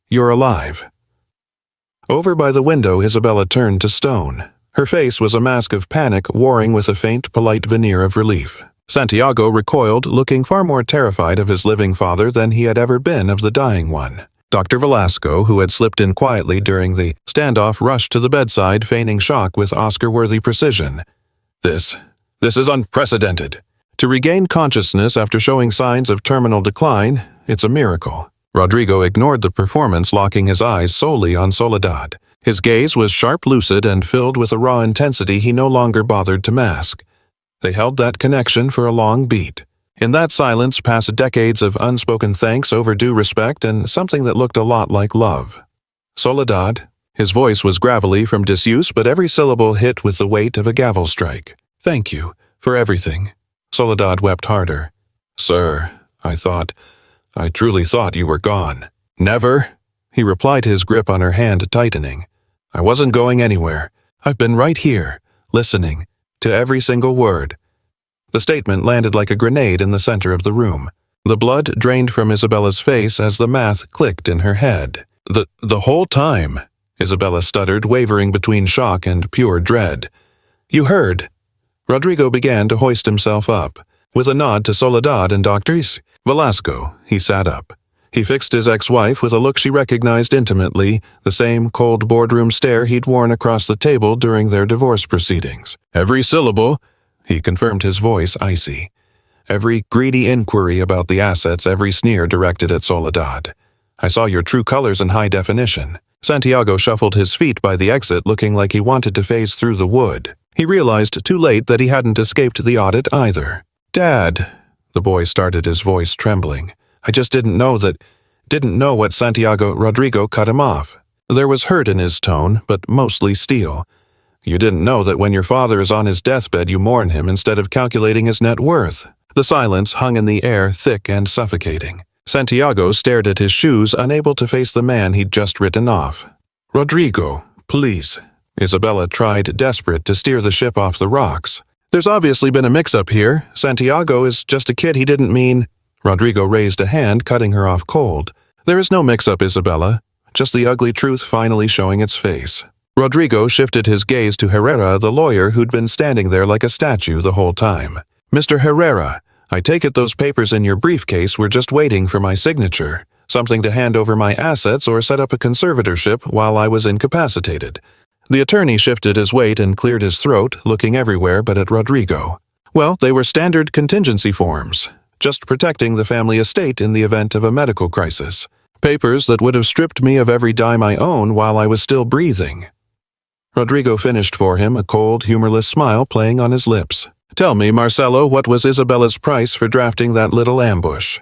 You're alive." Over by the window, Isabella turned to stone. Her face was a mask of panic warring with a faint, polite veneer of relief. Santiago recoiled, looking far more terrified of his living father than he had ever been of the dying one. Dr. Velasco, who had slipped in quietly during the standoff, rushed to the bedside, feigning shock with Oscar-worthy precision. This is unprecedented. To regain consciousness after showing signs of terminal decline, it's a miracle. Rodrigo ignored the performance, locking his eyes solely on Soledad. His gaze was sharp, lucid, and filled with a raw intensity he no longer bothered to mask. They held that connection for a long beat. In that silence passed decades of unspoken thanks, overdue respect, and something that looked a lot like love. "Soledad." His voice was gravelly from disuse, but every syllable hit with the weight of a gavel strike. "Thank you for everything." Soledad wept harder. "Sir, I truly thought you were gone." "Never," he replied, his grip on her hand tightening. "I wasn't going anywhere. I've been right here, listening to every single word." The statement landed like a grenade in the center of the room. The blood drained from Isabella's face as the math clicked in her head. The whole time," Isabella stuttered, wavering between shock and pure dread. "You heard." Rodrigo began to hoist himself up. With a nod to Soledad and Dr. Velasco, he sat up. He fixed his ex-wife with a look she recognized intimately, the same cold boardroom stare he'd worn across the table during their divorce proceedings. "Every syllable," he confirmed, his voice icy. "Every greedy inquiry about the assets, every sneer directed at Soledad. I saw your true colors in high definition." Santiago shuffled his feet by the exit, looking like he wanted to phase through the wood. He realized too late that he hadn't escaped the audit either. "Dad," the boy started, his voice trembling. "I just didn't know what Santiago." Rodrigo cut him off. There was hurt in his tone, but mostly steel. "You didn't know that when your father is on his deathbed you mourn him instead of calculating his net worth." The silence hung in the air, thick and suffocating. Santiago stared at his shoes, unable to face the man he'd just written off. "Rodrigo, please." Isabella tried, desperate to steer the ship off the rocks. "There's obviously been a mix-up here. Santiago is just a kid, he didn't mean—" Rodrigo raised a hand, cutting her off cold. "There is no mix-up, Isabella. Just the ugly truth finally showing its face." Rodrigo shifted his gaze to Herrera, the lawyer who'd been standing there like a statue the whole time. "Mr. Herrera, I take it those papers in your briefcase were just waiting for my signature, something to hand over my assets or set up a conservatorship while I was incapacitated." The attorney shifted his weight and cleared his throat, looking everywhere but at Rodrigo. "Well, they were standard contingency forms, just protecting the family estate in the event of a medical crisis. Papers that would have stripped me of every dime I own while I was still breathing." Rodrigo finished for him, a cold, humorless smile playing on his lips. "Tell me, Marcelo, what was Isabella's price for drafting that little ambush?"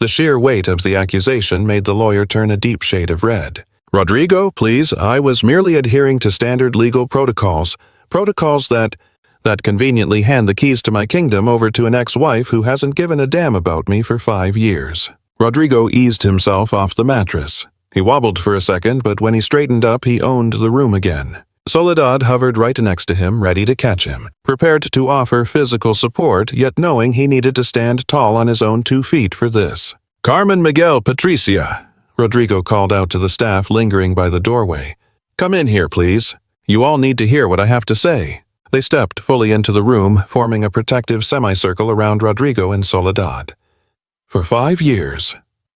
The sheer weight of the accusation made the lawyer turn a deep shade of red. "Rodrigo, please, I was merely adhering to standard legal protocols that conveniently hand the keys to my kingdom over to an ex-wife who hasn't given a damn about me for 5 years. Rodrigo eased himself off the mattress. He wobbled for a second, but when he straightened up, he owned the room again. Soledad hovered right next to him, ready to catch him, prepared to offer physical support, yet knowing he needed to stand tall on his own 2 feet for this. "Carmen, Miguel, Patricia," Rodrigo called out to the staff lingering by the doorway. "Come in here, please. You all need to hear what I have to say." They stepped fully into the room, forming a protective semicircle around Rodrigo and Soledad. "For 5 years,"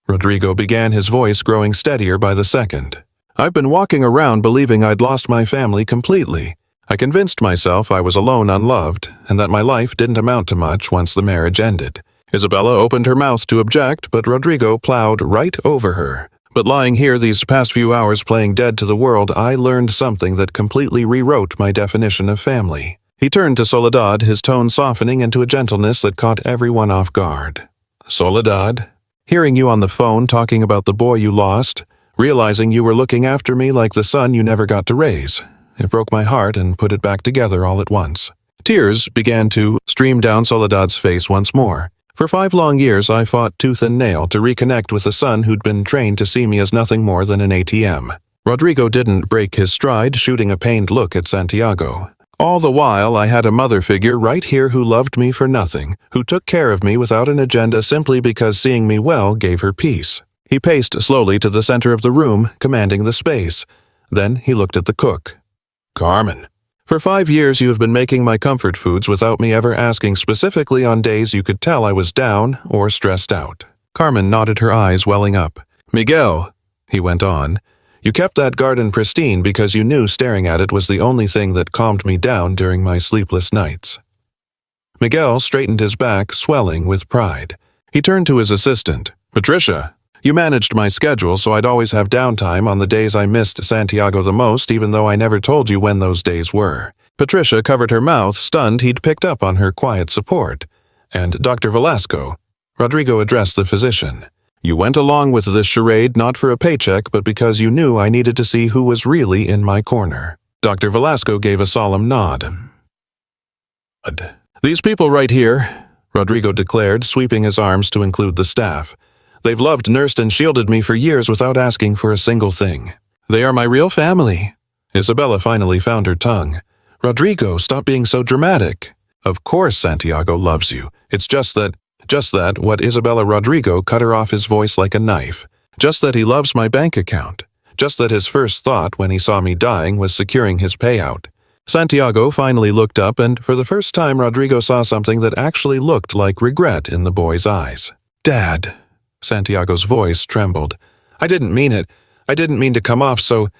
Rodrigo began, his voice growing steadier by the second, "I've been walking around believing I'd lost my family completely. I convinced myself I was alone, unloved, and that my life didn't amount to much once the marriage ended." Isabella opened her mouth to object, but Rodrigo plowed right over her. "But lying here these past few hours playing dead to the world, I learned something that completely rewrote my definition of family." He turned to Soledad, his tone softening into a gentleness that caught everyone off guard. "Soledad, hearing you on the phone talking about the boy you lost, realizing you were looking after me like the son you never got to raise, it broke my heart and put it back together all at once." Tears began to stream down Soledad's face once more. "For 5 long years I fought tooth and nail to reconnect with a son who'd been trained to see me as nothing more than an ATM." Rodrigo didn't break his stride, shooting a pained look at Santiago. All the while, I had a mother figure right here who loved me for nothing, who took care of me without an agenda simply because seeing me well gave her peace. He paced slowly to the center of the room, commanding the space. Then he looked at the cook. Carmen, for 5 years you have been making my comfort foods without me ever asking specifically on days you could tell I was down or stressed out. Carmen nodded, her eyes welling up. Miguel, he went on, you kept that garden pristine because you knew staring at it was the only thing that calmed me down during my sleepless nights. Miguel straightened his back, swelling with pride. He turned to his assistant. Patricia, you managed my schedule so I'd always have downtime on the days I missed Santiago the most, even though I never told you when those days were. Patricia covered her mouth, stunned he'd picked up on her quiet support. And Dr. Velasco, Rodrigo addressed the physician. You went along with this charade not for a paycheck, but because you knew I needed to see who was really in my corner. Dr. Velasco gave a solemn nod. These people right here, Rodrigo declared, sweeping his arms to include the staff. They've loved, nursed, and shielded me for years without asking for a single thing. They are my real family. Isabella finally found her tongue. Rodrigo, stop being so dramatic. Of course Santiago loves you. It's just that what Isabella Rodrigo cut her off, his voice like a knife. Just that he loves my bank account. Just that his first thought when he saw me dying was securing his payout. Santiago finally looked up, and for the first time Rodrigo saw something that actually looked like regret in the boy's eyes. Dad. Santiago's voice trembled. I didn't mean it. I didn't mean to come off so,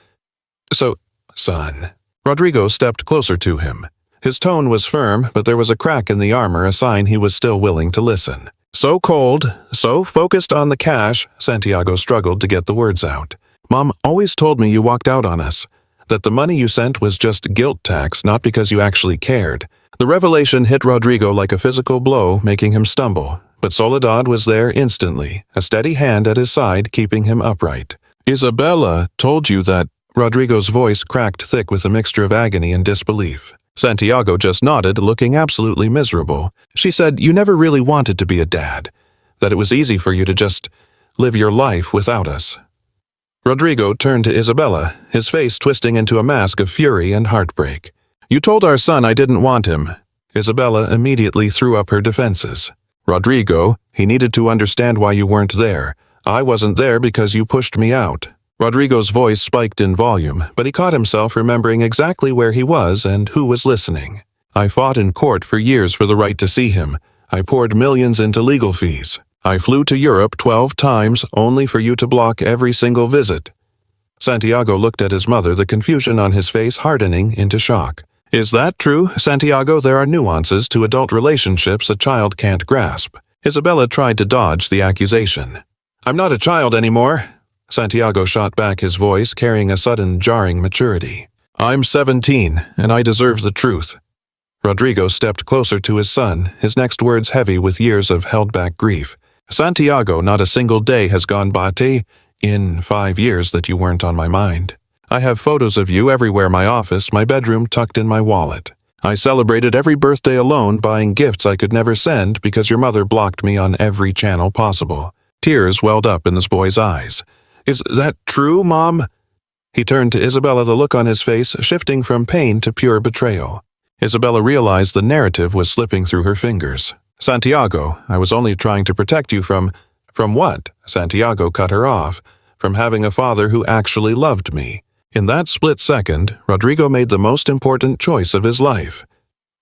son. Rodrigo stepped closer to him. His tone was firm, but there was a crack in the armor, a sign he was still willing to listen. So cold, so focused on the cash, Santiago struggled to get the words out. Mom always told me you walked out on us, that the money you sent was just guilt tax, not because you actually cared. The revelation hit Rodrigo like a physical blow, making him stumble. But Soledad was there instantly, a steady hand at his side keeping him upright. Isabella told you that. Rodrigo's voice cracked thick with a mixture of agony and disbelief. Santiago just nodded, looking absolutely miserable. She said you never really wanted to be a dad, that it was easy for you to just live your life without us. Rodrigo turned to Isabella, his face twisting into a mask of fury and heartbreak. You told our son I didn't want him. Isabella immediately threw up her defenses. Rodrigo, he needed to understand why you weren't there. I wasn't there because you pushed me out. Rodrigo's voice spiked in volume, but he caught himself remembering exactly where he was and who was listening. I fought in court for years for the right to see him. I poured millions into legal fees. I flew to Europe 12 times only for you to block every single visit. Santiago looked at his mother, the confusion on his face hardening into shock. Is that true, Santiago? There are nuances to adult relationships a child can't grasp. Isabella tried to dodge the accusation. I'm not a child anymore. Santiago shot back, his voice carrying a sudden, jarring maturity. I'm 17, and I deserve the truth. Rodrigo stepped closer to his son, his next words heavy with years of held-back grief. Santiago, not a single day has gone by in 5 years that you weren't on my mind. I have photos of you everywhere, my office, my bedroom, tucked in my wallet. I celebrated every birthday alone, buying gifts I could never send because your mother blocked me on every channel possible. Tears welled up in this boy's eyes. Is that true, Mom? He turned to Isabella, the look on his face shifting from pain to pure betrayal. Isabella realized the narrative was slipping through her fingers. Santiago, I was only trying to protect you from what? Santiago cut her off. From having a father who actually loved me. In that split second, Rodrigo made the most important choice of his life.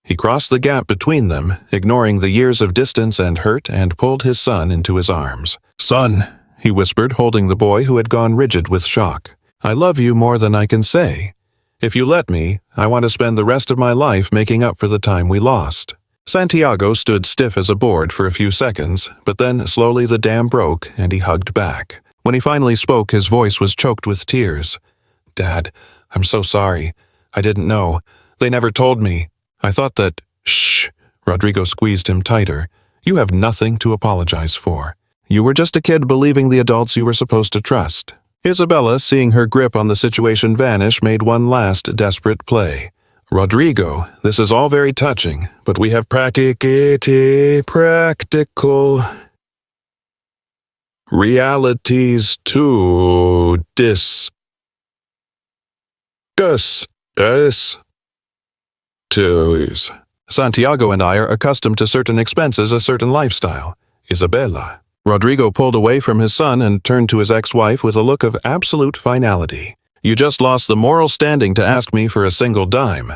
He crossed the gap between them, ignoring the years of distance and hurt, and pulled his son into his arms. Son, he whispered, holding the boy who had gone rigid with shock. I love you more than I can say. If you let me, I want to spend the rest of my life making up for the time we lost. Santiago stood stiff as a board for a few seconds, but then slowly the dam broke and he hugged back. When he finally spoke, his voice was choked with tears. Dad, I'm so sorry. I didn't know. They never told me. I thought that— Shh. Rodrigo squeezed him tighter. You have nothing to apologize for. You were just a kid believing the adults you were supposed to trust. Isabella, seeing her grip on the situation vanish, made one last desperate play. Rodrigo, this is all very touching, but we have practical realities to discuss. details. Santiago and I are accustomed to certain expenses, a certain lifestyle. Isabella. Rodrigo pulled away from his son and turned to his ex-wife with a look of absolute finality. You just lost the moral standing to ask me for a single dime.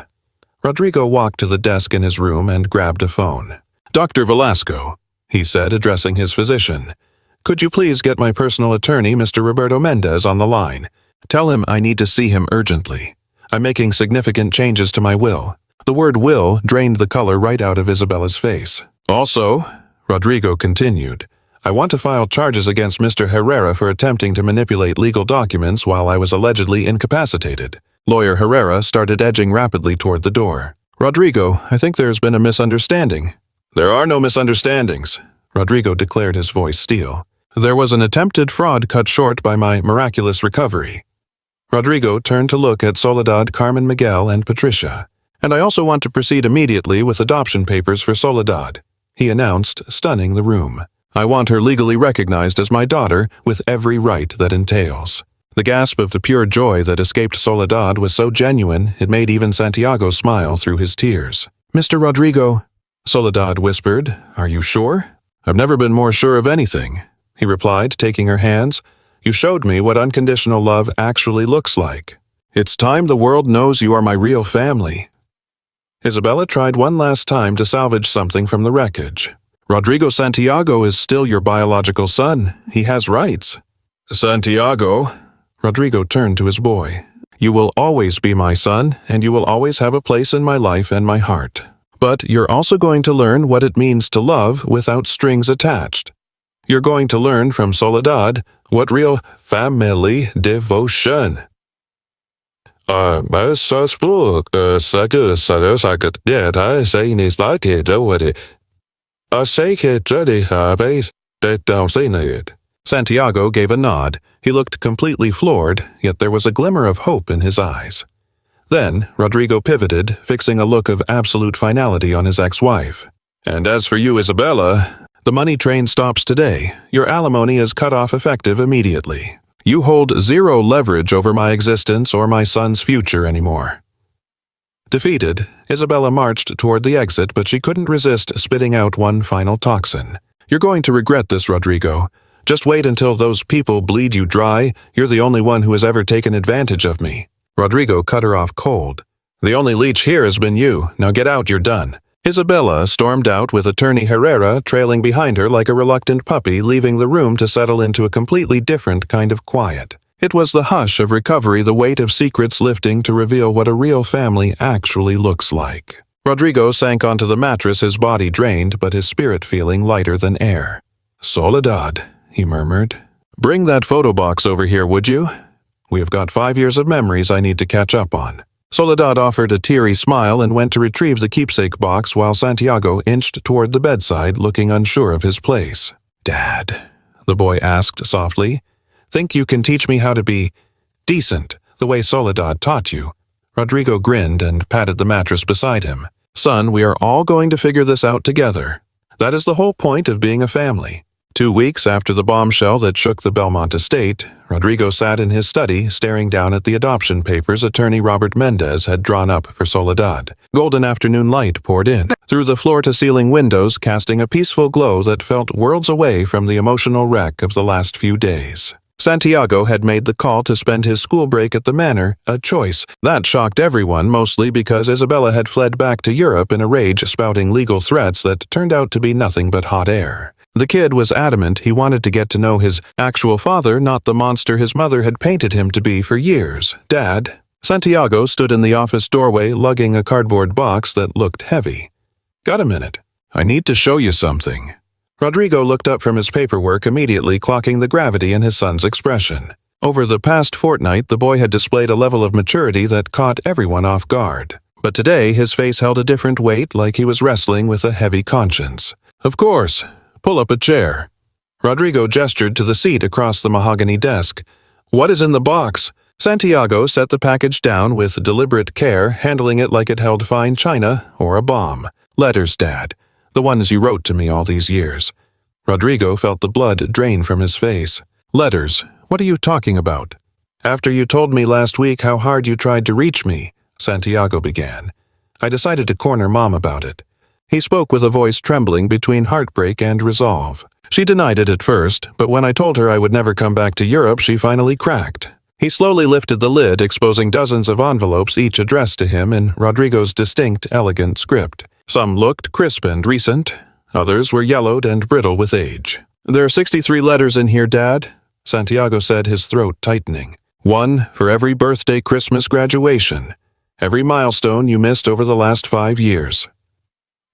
Rodrigo walked to the desk in his room and grabbed a phone. Dr. Velasco, he said, addressing his physician. Could you please get my personal attorney, Mr. Roberto Mendez, on the line? Tell him I need to see him urgently. I'm making significant changes to my will. The word will drained the color right out of Isabella's face. Also, Rodrigo continued, I want to file charges against Mr. Herrera for attempting to manipulate legal documents while I was allegedly incapacitated. Lawyer Herrera started edging rapidly toward the door. Rodrigo, I think there's been a misunderstanding. There are no misunderstandings, Rodrigo declared, his voice steel. There was an attempted fraud cut short by my miraculous recovery. Rodrigo turned to look at Soledad, Carmen Miguel, and Patricia. And I also want to proceed immediately with adoption papers for Soledad, he announced, stunning the room. I want her legally recognized as my daughter with every right that entails. The gasp of the pure joy that escaped Soledad was so genuine it made even Santiago smile through his tears. Mr. Rodrigo, Soledad whispered, are you sure? I've never been more sure of anything, he replied, taking her hands. You showed me what unconditional love actually looks like. It's time the world knows you are my real family. Isabella tried one last time to salvage something from the wreckage. Rodrigo Santiago is still your biological son. He has rights. Santiago, Rodrigo turned to his boy. You will always be my son, and you will always have a place in my life and my heart. But you're also going to learn what it means to love without strings attached. You're going to learn from Soledad what real family devotion. Santiago gave a nod. He looked completely floored, yet there was a glimmer of hope in his eyes. Then, Rodrigo pivoted, fixing a look of absolute finality on his ex-wife. And as for you, Isabella, the money train stops today. Your alimony is cut off effective immediately. You hold zero leverage over my existence or my son's future anymore. Defeated, Isabella marched toward the exit, but she couldn't resist spitting out one final toxin. You're going to regret this, Rodrigo. Just wait until those people bleed you dry. You're the only one who has ever taken advantage of me. Rodrigo cut her off cold. The only leech here has been you. Now get out, you're done. Isabella stormed out with attorney Herrera trailing behind her like a reluctant puppy, leaving the room to settle into a completely different kind of quiet. It was the hush of recovery, the weight of secrets lifting to reveal what a real family actually looks like. Rodrigo sank onto the mattress, his body drained, but his spirit feeling lighter than air. Soledad, he murmured. Bring that photo box over here, would you? We have got 5 years of memories I need to catch up on. Soledad offered a teary smile and went to retrieve the keepsake box while Santiago inched toward the bedside, looking unsure of his place. Dad, the boy asked softly, think you can teach me how to be decent, the way Soledad taught you? Rodrigo grinned and patted the mattress beside him. Son, we are all going to figure this out together. That is the whole point of being a family. 2 weeks after the bombshell that shook the Belmont estate, Rodrigo sat in his study staring down at the adoption papers attorney Robert Mendez had drawn up for Soledad. Golden afternoon light poured in through the floor-to-ceiling windows, casting a peaceful glow that felt worlds away from the emotional wreck of the last few days. Santiago had made the call to spend his school break at the manor, a choice. That shocked everyone, mostly because Isabella had fled back to Europe in a rage, spouting legal threats that turned out to be nothing but hot air. The kid was adamant he wanted to get to know his actual father, not the monster his mother had painted him to be for years. Dad. Santiago stood in the office doorway, lugging a cardboard box that looked heavy. Got a minute? I need to show you something. Rodrigo looked up from his paperwork, immediately clocking the gravity in his son's expression. Over the past fortnight, the boy had displayed a level of maturity that caught everyone off guard. But today, his face held a different weight, like he was wrestling with a heavy conscience. Of course. Pull up a chair. Rodrigo gestured to the seat across the mahogany desk. What is in the box? Santiago set the package down with deliberate care, handling it like it held fine china or a bomb. Letters, Dad. The ones you wrote to me all these years. Rodrigo felt the blood drain from his face. Letters? What are you talking about? After you told me last week how hard you tried to reach me, Santiago began. I decided to corner Mom about it. He spoke with a voice trembling between heartbreak and resolve. She denied it at first, but when I told her I would never come back to Europe, she finally cracked. He slowly lifted the lid, exposing dozens of envelopes, each addressed to him in Rodrigo's distinct, elegant script. Some looked crisp and recent. Others were yellowed and brittle with age. "There are 63 letters in here, Dad," Santiago said, his throat tightening. "One for every birthday, Christmas, graduation. Every milestone you missed over the last 5 years."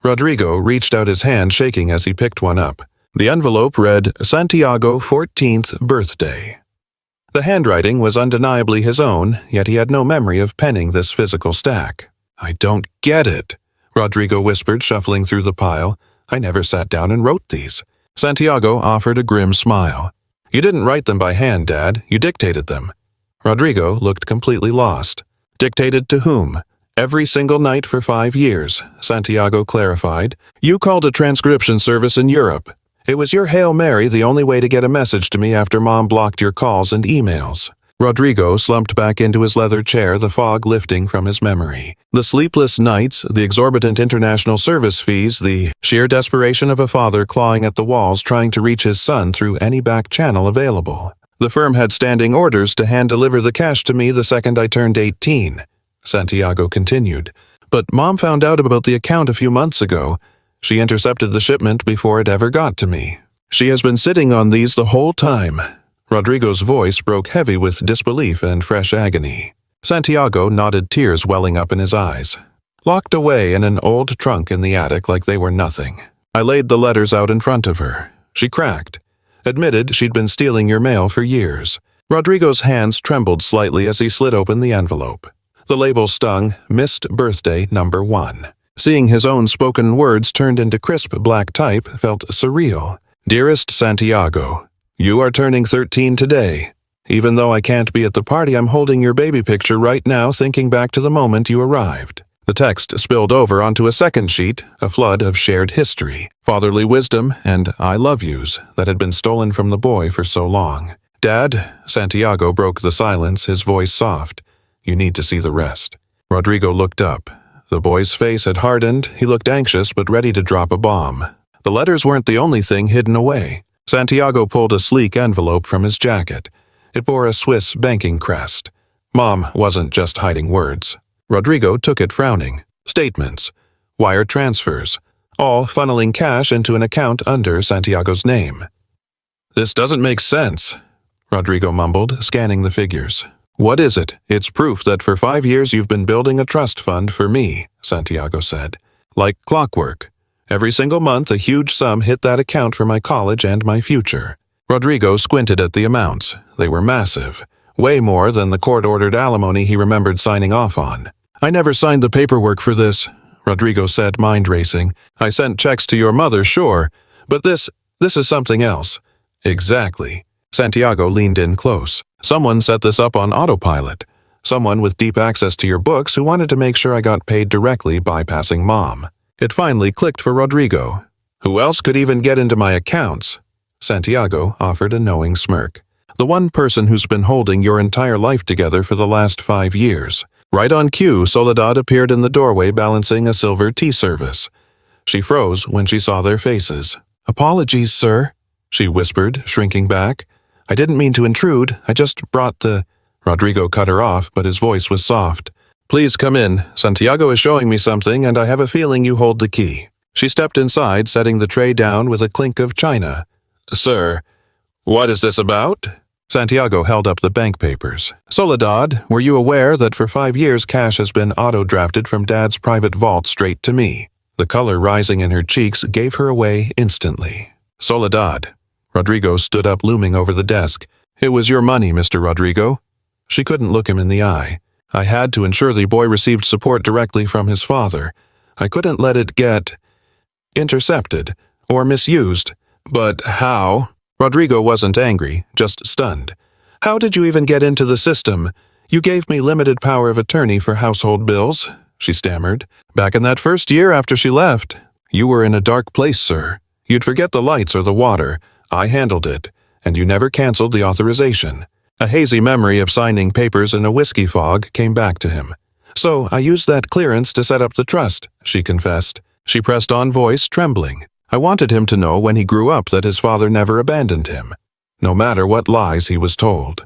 Rodrigo reached out his hand, shaking as he picked one up. The envelope read, "Santiago 14th birthday." The handwriting was undeniably his own, yet he had no memory of penning this physical stack. "I don't get it," Rodrigo whispered, shuffling through the pile. "I never sat down and wrote these." Santiago offered a grim smile. "You didn't write them by hand, Dad. You dictated them." Rodrigo looked completely lost. "Dictated to whom?" "Every single night for 5 years," Santiago clarified. "You called a transcription service in Europe. It was your Hail Mary the only way to get a message to me after Mom blocked your calls and emails." Rodrigo slumped back into his leather chair, the fog lifting from his memory. The sleepless nights, the exorbitant international service fees, the sheer desperation of a father clawing at the walls trying to reach his son through any back channel available. "The firm had standing orders to hand-deliver the cash to me the second I turned 18, Santiago continued. "But Mom found out about the account a few months ago. She intercepted the shipment before it ever got to me. She has been sitting on these the whole time." Rodrigo's voice broke heavy with disbelief and fresh agony. Santiago nodded, tears welling up in his eyes. "Locked away in an old trunk in the attic like they were nothing. I laid the letters out in front of her. She cracked. Admitted she'd been stealing your mail for years." Rodrigo's hands trembled slightly as he slid open the envelope. The label stung, "Missed Birthday Number 1." Seeing his own spoken words turned into crisp black type felt surreal. "Dearest Santiago, you are turning 13 today. Even though I can't be at the party, I'm holding your baby picture right now, thinking back to the moment you arrived." The text spilled over onto a second sheet, a flood of shared history, fatherly wisdom, and "I love yous" that had been stolen from the boy for so long. "Dad," Santiago broke the silence, his voice soft. "You need to see the rest." Rodrigo looked up. The boy's face had hardened. He looked anxious but ready to drop a bomb. The letters weren't the only thing hidden away. Santiago pulled a sleek envelope from his jacket. It bore a Swiss banking crest. Mom wasn't just hiding words. Rodrigo took it, frowning. Statements, wire transfers, all funneling cash into an account under Santiago's name. "This doesn't make sense," Rodrigo mumbled, scanning the figures. "What is it?" "It's proof that for 5 years you've been building a trust fund for me," Santiago said. "Like clockwork. Every single month a huge sum hit that account for my college and my future." Rodrigo squinted at the amounts. They were massive. Way more than the court-ordered alimony he remembered signing off on. "I never signed the paperwork for this," Rodrigo said, mind racing. "I sent checks to your mother, sure. But this is something else." "Exactly." Santiago leaned in close. "Someone set this up on autopilot. Someone with deep access to your books who wanted to make sure I got paid directly, bypassing Mom." It finally clicked for Rodrigo. "Who else could even get into my accounts?" Santiago offered a knowing smirk. "The one person who's been holding your entire life together for the last 5 years. Right on cue, Soledad appeared in the doorway balancing a silver tea service. She froze when she saw their faces. "Apologies, sir," she whispered, shrinking back. "I didn't mean to intrude. I just brought the—" Rodrigo cut her off, but his voice was soft. "Please come in. Santiago is showing me something, and I have a feeling you hold the key." She stepped inside, setting the tray down with a clink of china. "Sir, what is this about?" Santiago held up the bank papers. "Soledad, were you aware that for 5 years cash has been auto-drafted from Dad's private vault straight to me?" The color rising in her cheeks gave her away instantly. "Soledad." Rodrigo stood up, looming over the desk. "It was your money, Mr. Rodrigo." She couldn't look him in the eye. "I had to ensure the boy received support directly from his father. I couldn't let it get intercepted or misused." "But how?" Rodrigo wasn't angry, just stunned. "How did you even get into the system? You gave me limited power of attorney for household bills," she stammered. "Back in that first year after she left. You were in a dark place, sir. You'd forget the lights or the water. I handled it, and you never canceled the authorization." A hazy memory of signing papers in a whiskey fog came back to him. So I used that clearance to set up the trust, she confessed. She pressed on, voice trembling. I wanted him to know when he grew up that his father never abandoned him, no matter what lies he was told.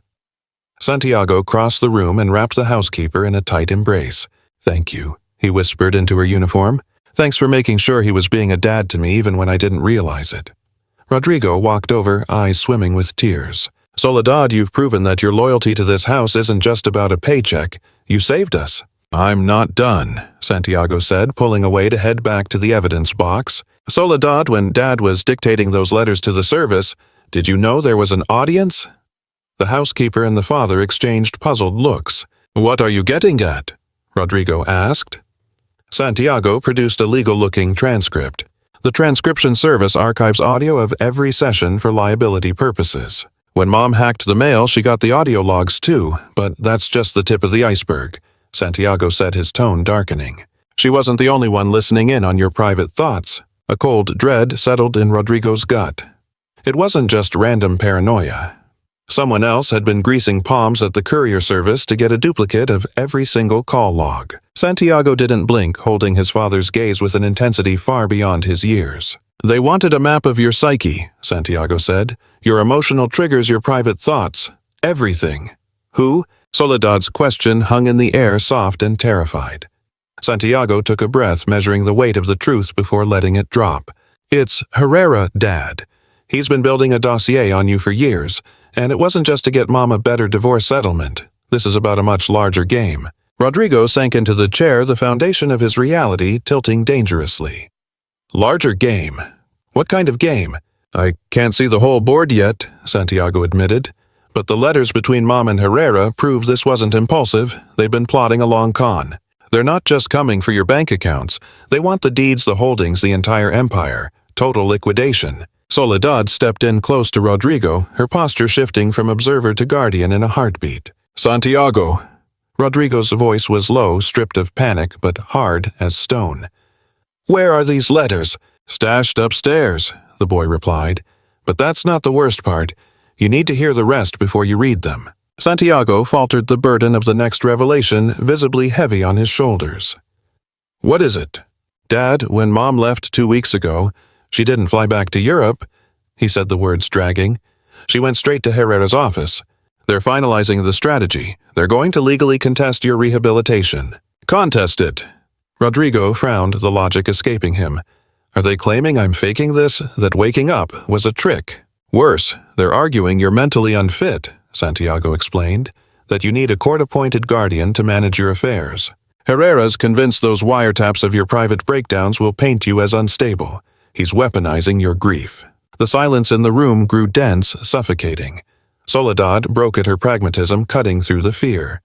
Santiago crossed the room and wrapped the housekeeper in a tight embrace. Thank you, he whispered into her uniform. Thanks for making sure he was being a dad to me even when I didn't realize it. Rodrigo walked over, eyes swimming with tears. Soledad, you've proven that your loyalty to this house isn't just about a paycheck. You saved us. I'm not done, Santiago said, pulling away to head back to the evidence box. Soledad, when Dad was dictating those letters to the service, did you know there was an audience? The housekeeper and the father exchanged puzzled looks. What are you getting at? Rodrigo asked. Santiago produced a legal-looking transcript. The transcription service archives audio of every session for liability purposes. When Mom hacked the mail, she got the audio logs too, but that's just the tip of the iceberg, Santiago said, his tone darkening. She wasn't the only one listening in on your private thoughts. A cold dread settled in Rodrigo's gut. It wasn't just random paranoia. Someone else had been greasing palms at the courier service to get a duplicate of every single call log. Santiago didn't blink, holding his father's gaze with an intensity far beyond his years. They wanted a map of your psyche, Santiago said. Your emotional triggers, your private thoughts. Everything. Who? Soledad's question hung in the air, soft and terrified. Santiago took a breath, measuring the weight of the truth before letting it drop. It's Herrera, Dad. He's been building a dossier on you for years, and it wasn't just to get Mom a better divorce settlement. This is about a much larger game. Rodrigo sank into the chair, the foundation of his reality tilting dangerously. Larger game? What kind of game? I can't see the whole board yet, Santiago admitted. But the letters between Mom and Herrera prove this wasn't impulsive. They've been plotting a long con. They're not just coming for your bank accounts. They want the deeds, the holdings, the entire empire. Total liquidation. Soledad stepped in close to Rodrigo, her posture shifting from observer to guardian in a heartbeat. Santiago. Rodrigo's voice was low, stripped of panic, but hard as stone. Where are these letters? Stashed upstairs, the boy replied. But that's not the worst part. You need to hear the rest before you read them. Santiago faltered, the burden of the next revelation visibly heavy on his shoulders. What is it? Dad, when Mom left 2 weeks ago, she didn't fly back to Europe, he said, the words dragging. She went straight to Herrera's office. They're finalizing the strategy. They're going to legally contest your rehabilitation. Contest it. Rodrigo frowned, the logic escaping him. Are they claiming I'm faking this, that waking up was a trick? Worse, they're arguing you're mentally unfit, Santiago explained, that you need a court-appointed guardian to manage your affairs. Herrera's convinced those wiretaps of your private breakdowns will paint you as unstable. He's weaponizing your grief. The silence in the room grew dense, suffocating. Soledad broke at her pragmatism, cutting through the fear.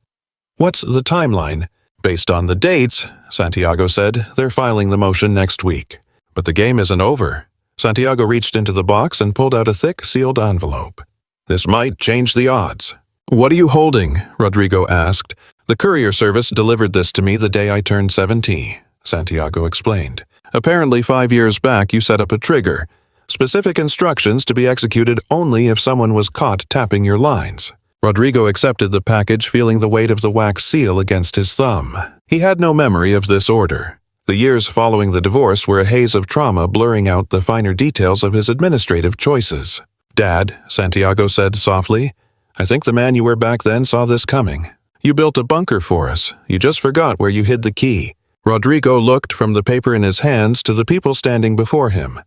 What's the timeline? Based on the dates, Santiago said, they're filing the motion next week. But the game isn't over. Santiago reached into the box and pulled out a thick, sealed envelope. This might change the odds. What are you holding? Rodrigo asked. The courier service delivered this to me the day I turned 70, Santiago explained. Apparently 5 years back you set up a trigger. Specific instructions to be executed only if someone was caught tapping your lines. Rodrigo accepted the package, feeling the weight of the wax seal against his thumb. He had no memory of this order. The years following the divorce were a haze of trauma, blurring out the finer details of his administrative choices. Dad, Santiago said softly, I think the man you were back then saw this coming. You built a bunker for us. You just forgot where you hid the key. Rodrigo looked from the paper in his hands to the people standing before him.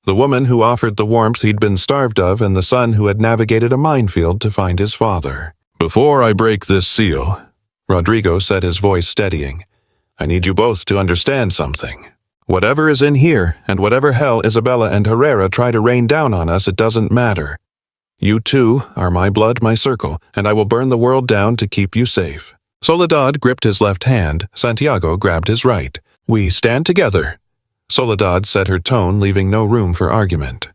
The woman who offered the warmth he'd been starved of, and the son who had navigated a minefield to find his father. Before I break this seal, Rodrigo said, his voice steadying, I need you both to understand something. Whatever is in here, and whatever hell Isabella and Herrera try to rain down on us, it doesn't matter. You two are my blood, my circle, and I will burn the world down to keep you safe. Soledad gripped his left hand. Santiago grabbed his right. We stand together. Soledad set her tone, leaving no room for argument.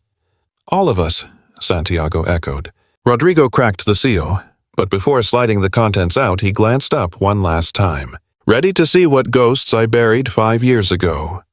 All of us, Santiago echoed. Rodrigo cracked the seal, but before sliding the contents out, he glanced up one last time. Ready to see what ghosts I buried 5 years ago.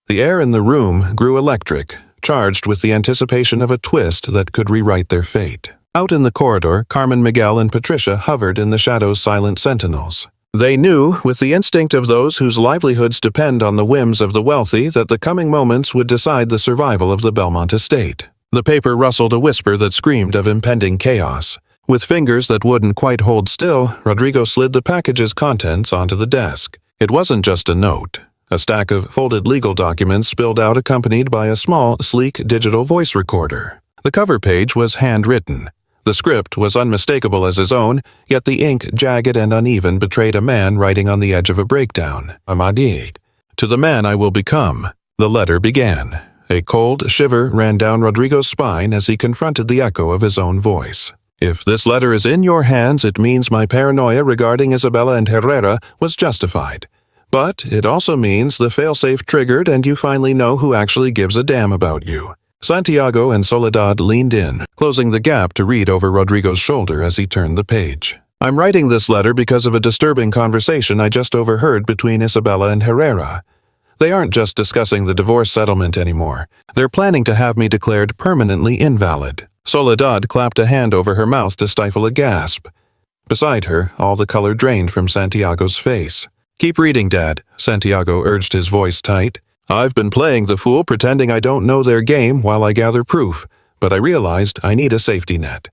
The air in the room grew electric, charged with the anticipation of a twist that could rewrite their fate. Out in the corridor, Carmen, Miguel, and Patricia hovered in the shadow's silent sentinels. They knew, with the instinct of those whose livelihoods depend on the whims of the wealthy, that the coming moments would decide the survival of the Belmont estate. The paper rustled a whisper that screamed of impending chaos. With fingers that wouldn't quite hold still, Rodrigo slid the package's contents onto the desk. It wasn't just a note. A stack of folded legal documents spilled out, accompanied by a small, sleek digital voice recorder. The cover page was handwritten. The script was unmistakable as his own, yet the ink, jagged and uneven, betrayed a man writing on the edge of a breakdown. Ahmadid. To the man I will become. The letter began. A cold shiver ran down Rodrigo's spine as he confronted the echo of his own voice. If this letter is in your hands, it means my paranoia regarding Isabella and Herrera was justified. But it also means the failsafe triggered and you finally know who actually gives a damn about you. Santiago and Soledad leaned in, closing the gap to read over Rodrigo's shoulder as he turned the page. I'm writing this letter because of a disturbing conversation I just overheard between Isabella and Herrera. They aren't just discussing the divorce settlement anymore. They're planning to have me declared permanently invalid. Soledad clapped a hand over her mouth to stifle a gasp. Beside her, all the color drained from Santiago's face. Keep reading, Dad, Santiago urged, his voice tight. I've been playing the fool, pretending I don't know their game while I gather proof, but I realized I need a safety net.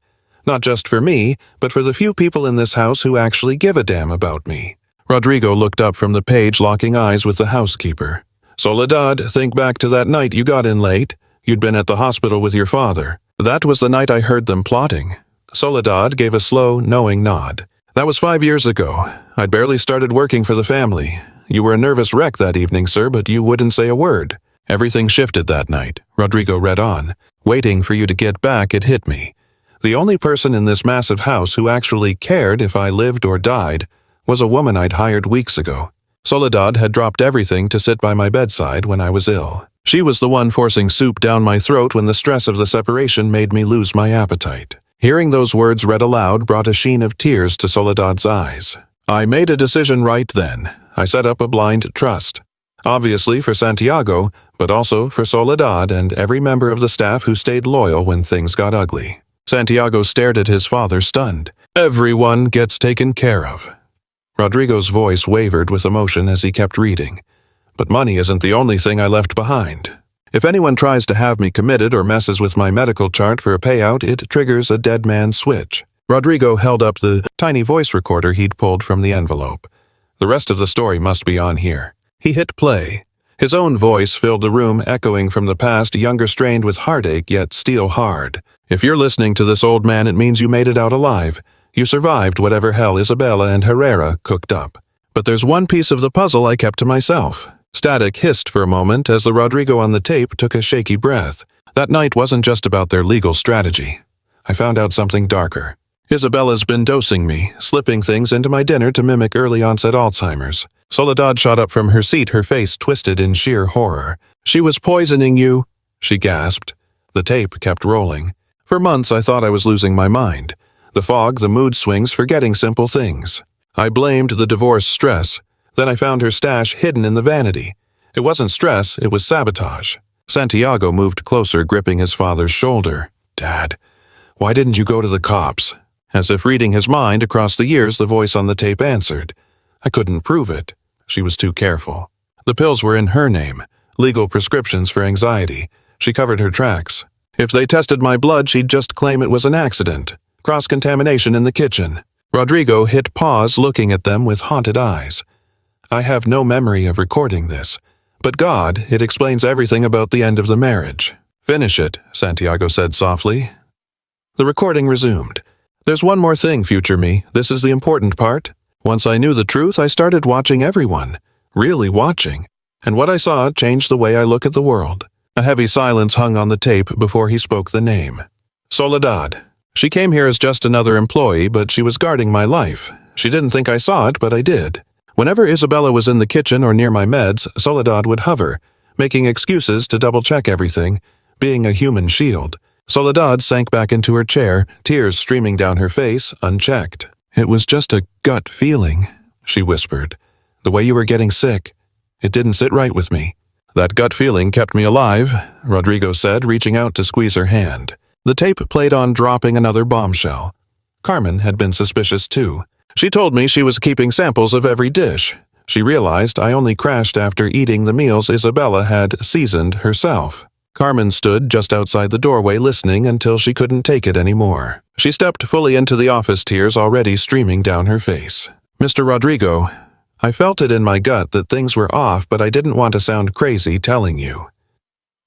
Not just for me, but for the few people in this house who actually give a damn about me. Rodrigo looked up from the page, locking eyes with the housekeeper. Soledad, think back to that night you got in late. You'd been at the hospital with your father. That was the night I heard them plotting. Soledad gave a slow, knowing nod. That was 5 years ago. I'd barely started working for the family. You were a nervous wreck that evening, sir, but you wouldn't say a word. Everything shifted that night, Rodrigo read on. Waiting for you to get back, it hit me. The only person in this massive house who actually cared if I lived or died was a woman I'd hired weeks ago. Soledad had dropped everything to sit by my bedside when I was ill. She was the one forcing soup down my throat when the stress of the separation made me lose my appetite. Hearing those words read aloud brought a sheen of tears to Soledad's eyes. I made a decision right then. I set up a blind trust. Obviously for Santiago, but also for Soledad and every member of the staff who stayed loyal when things got ugly. Santiago stared at his father, stunned. Everyone gets taken care of. Rodrigo's voice wavered with emotion as he kept reading. But money isn't the only thing I left behind. If anyone tries to have me committed or messes with my medical chart for a payout, it triggers a dead man's switch. Rodrigo held up the tiny voice recorder he'd pulled from the envelope. The rest of the story must be on here. He hit play. His own voice filled the room, echoing from the past, younger, strained with heartache, yet steel hard. If you're listening to this, old man, it means you made it out alive. You survived whatever hell Isabella and Herrera cooked up. But there's one piece of the puzzle I kept to myself. Static hissed for a moment as the Rodrigo on the tape took a shaky breath. That night wasn't just about their legal strategy. I found out something darker. Isabella's been dosing me, slipping things into my dinner to mimic early-onset Alzheimer's. Soledad shot up from her seat, her face twisted in sheer horror. She was poisoning you, she gasped. The tape kept rolling. For months I thought I was losing my mind. The fog, the mood swings, forgetting simple things. I blamed the divorce stress. Then I found her stash hidden in the vanity. It wasn't stress, it was sabotage. Santiago moved closer, gripping his father's shoulder. Dad, why didn't you go to the cops? As if reading his mind across the years, the voice on the tape answered. I couldn't prove it. She was too careful. The pills were in her name, legal prescriptions for anxiety. She covered her tracks. If they tested my blood, she'd just claim it was an accident. Cross-contamination in the kitchen. Rodrigo hit pause, looking at them with haunted eyes. I have no memory of recording this. But God, it explains everything about the end of the marriage. Finish it, Santiago said softly. The recording resumed. There's one more thing, future me. This is the important part. Once I knew the truth, I started watching everyone. Really watching. And what I saw changed the way I look at the world. A heavy silence hung on the tape before he spoke the name. Soledad. She came here as just another employee, but she was guarding my life. She didn't think I saw it, but I did. Whenever Isabella was in the kitchen or near my meds, Soledad would hover, making excuses to double-check everything, being a human shield. Soledad sank back into her chair, tears streaming down her face, unchecked. It was just a gut feeling, she whispered. The way you were getting sick, it didn't sit right with me. That gut feeling kept me alive, Rodrigo said, reaching out to squeeze her hand. The tape played on, dropping another bombshell. Carmen had been suspicious too. She told me she was keeping samples of every dish. She realized I only crashed after eating the meals Isabella had seasoned herself. Carmen stood just outside the doorway listening until she couldn't take it anymore. She stepped fully into the office, tears already streaming down her face. "Mr. Rodrigo, I felt it in my gut that things were off, but I didn't want to sound crazy telling you."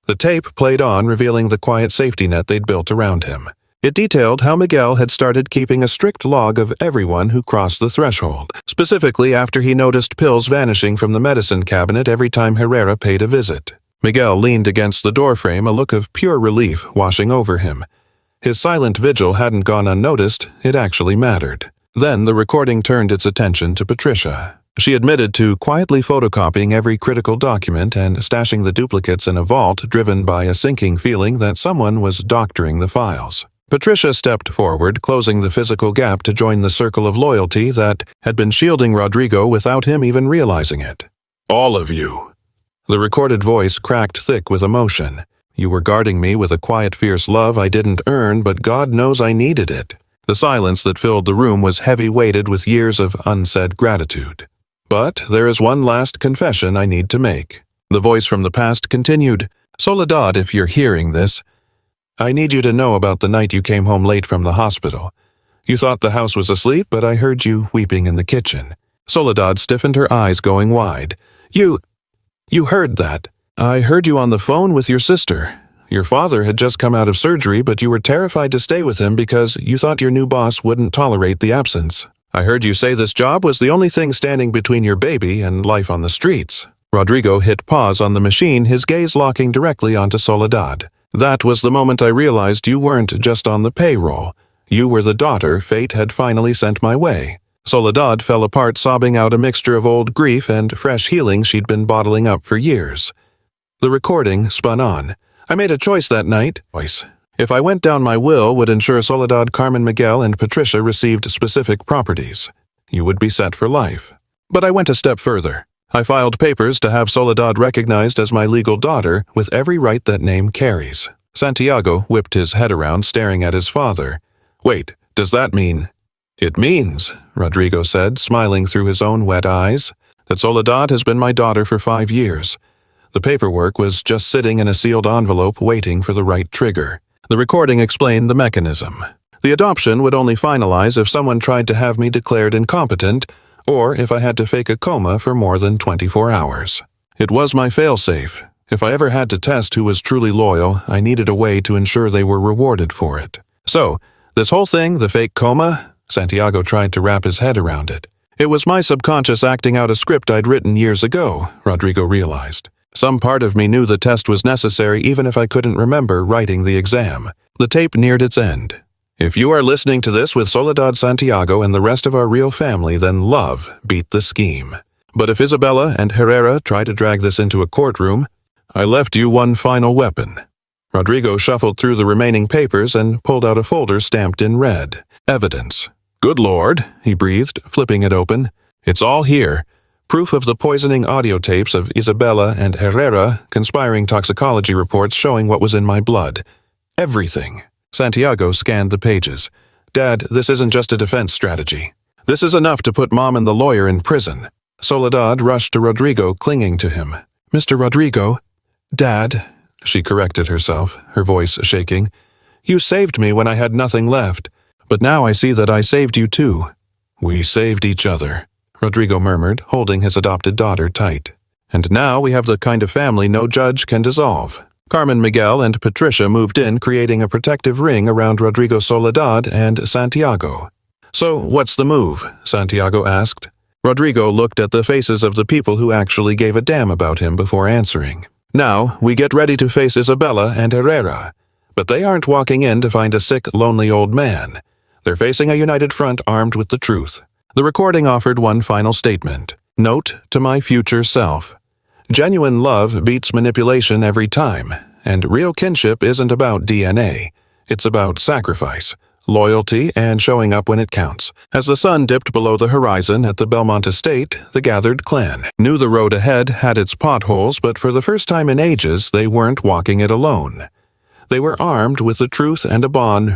The tape played on, revealing the quiet safety net they'd built around him. It detailed how Miguel had started keeping a strict log of everyone who crossed the threshold, specifically after he noticed pills vanishing from the medicine cabinet every time Herrera paid a visit. Miguel leaned against the doorframe, a look of pure relief washing over him. His silent vigil hadn't gone unnoticed, it actually mattered. Then the recording turned its attention to Patricia. She admitted to quietly photocopying every critical document and stashing the duplicates in a vault, driven by a sinking feeling that someone was doctoring the files. Patricia stepped forward, closing the physical gap to join the circle of loyalty that had been shielding Rodrigo without him even realizing it. "All of you." The recorded voice cracked thick with emotion. "You were guarding me with a quiet, fierce love I didn't earn, but God knows I needed it." The silence that filled the room was heavy-weighted with years of unsaid gratitude. "But there is one last confession I need to make." The voice from the past continued. "Soledad, if you're hearing this, I need you to know about the night you came home late from the hospital. You thought the house was asleep, but I heard you weeping in the kitchen." Soledad stiffened, her eyes going wide. You heard that. I heard you on the phone with your sister. Your father had just come out of surgery, but you were terrified to stay with him because you thought your new boss wouldn't tolerate the absence. I heard you say this job was the only thing standing between your baby and life on the streets." Rodrigo hit pause on the machine, his gaze locking directly onto Soledad. "That was the moment I realized you weren't just on the payroll. You were the daughter fate had finally sent my way." Soledad fell apart, sobbing out a mixture of old grief and fresh healing she'd been bottling up for years. The recording spun on. "I made a choice that night. If I went down, my will would ensure Soledad, Carmen, Miguel, and Patricia received specific properties. You would be set for life. But I went a step further. I filed papers to have Soledad recognized as my legal daughter with every right that name carries." Santiago whipped his head around, staring at his father. "Wait, does that mean—" "It means," Rodrigo said, smiling through his own wet eyes, "that Soledad has been my daughter for 5 years. The paperwork was just sitting in a sealed envelope waiting for the right trigger." The recording explained the mechanism. The adoption would only finalize if someone tried to have me declared incompetent, or if I had to fake a coma for more than 24 hours. It was my failsafe. If I ever had to test who was truly loyal, I needed a way to ensure they were rewarded for it. "So, this whole thing, the fake coma?" Santiago tried to wrap his head around it. "It was my subconscious acting out a script I'd written years ago," Rodrigo realized. "Some part of me knew the test was necessary even if I couldn't remember writing the exam." The tape neared its end. "If you are listening to this with Soledad, Santiago, and the rest of our real family, then love beat the scheme. But if Isabella and Herrera try to drag this into a courtroom, I left you one final weapon." Rodrigo shuffled through the remaining papers and pulled out a folder stamped in red. "Evidence." "Good Lord," he breathed, flipping it open. "It's all here. Proof of the poisoning audio tapes of Isabella and Herrera, conspiring toxicology reports showing what was in my blood. Everything." Santiago scanned the pages. "Dad, this isn't just a defense strategy. This is enough to put Mom and the lawyer in prison." Soledad rushed to Rodrigo, clinging to him. "Mr. Rodrigo." "Dad," she corrected herself, her voice shaking. "You saved me when I had nothing left, but now I see that I saved you too." "We saved each other," Rodrigo murmured, holding his adopted daughter tight. "And now we have the kind of family no judge can dissolve." Carmen, Miguel, and Patricia moved in, creating a protective ring around Rodrigo, Soledad, and Santiago. "So, what's the move?" Santiago asked. Rodrigo looked at the faces of the people who actually gave a damn about him before answering. "Now, we get ready to face Isabella and Herrera. But they aren't walking in to find a sick, lonely old man. They're facing a united front armed with the truth." The recording offered one final statement. "Note to my future self. Genuine love beats manipulation every time, and real kinship isn't about DNA. It's about sacrifice, loyalty, and showing up when it counts." As the sun dipped below the horizon at the Belmont estate, the gathered clan knew the road ahead had its potholes, but for the first time in ages, they weren't walking it alone. They were armed with the truth and a bond.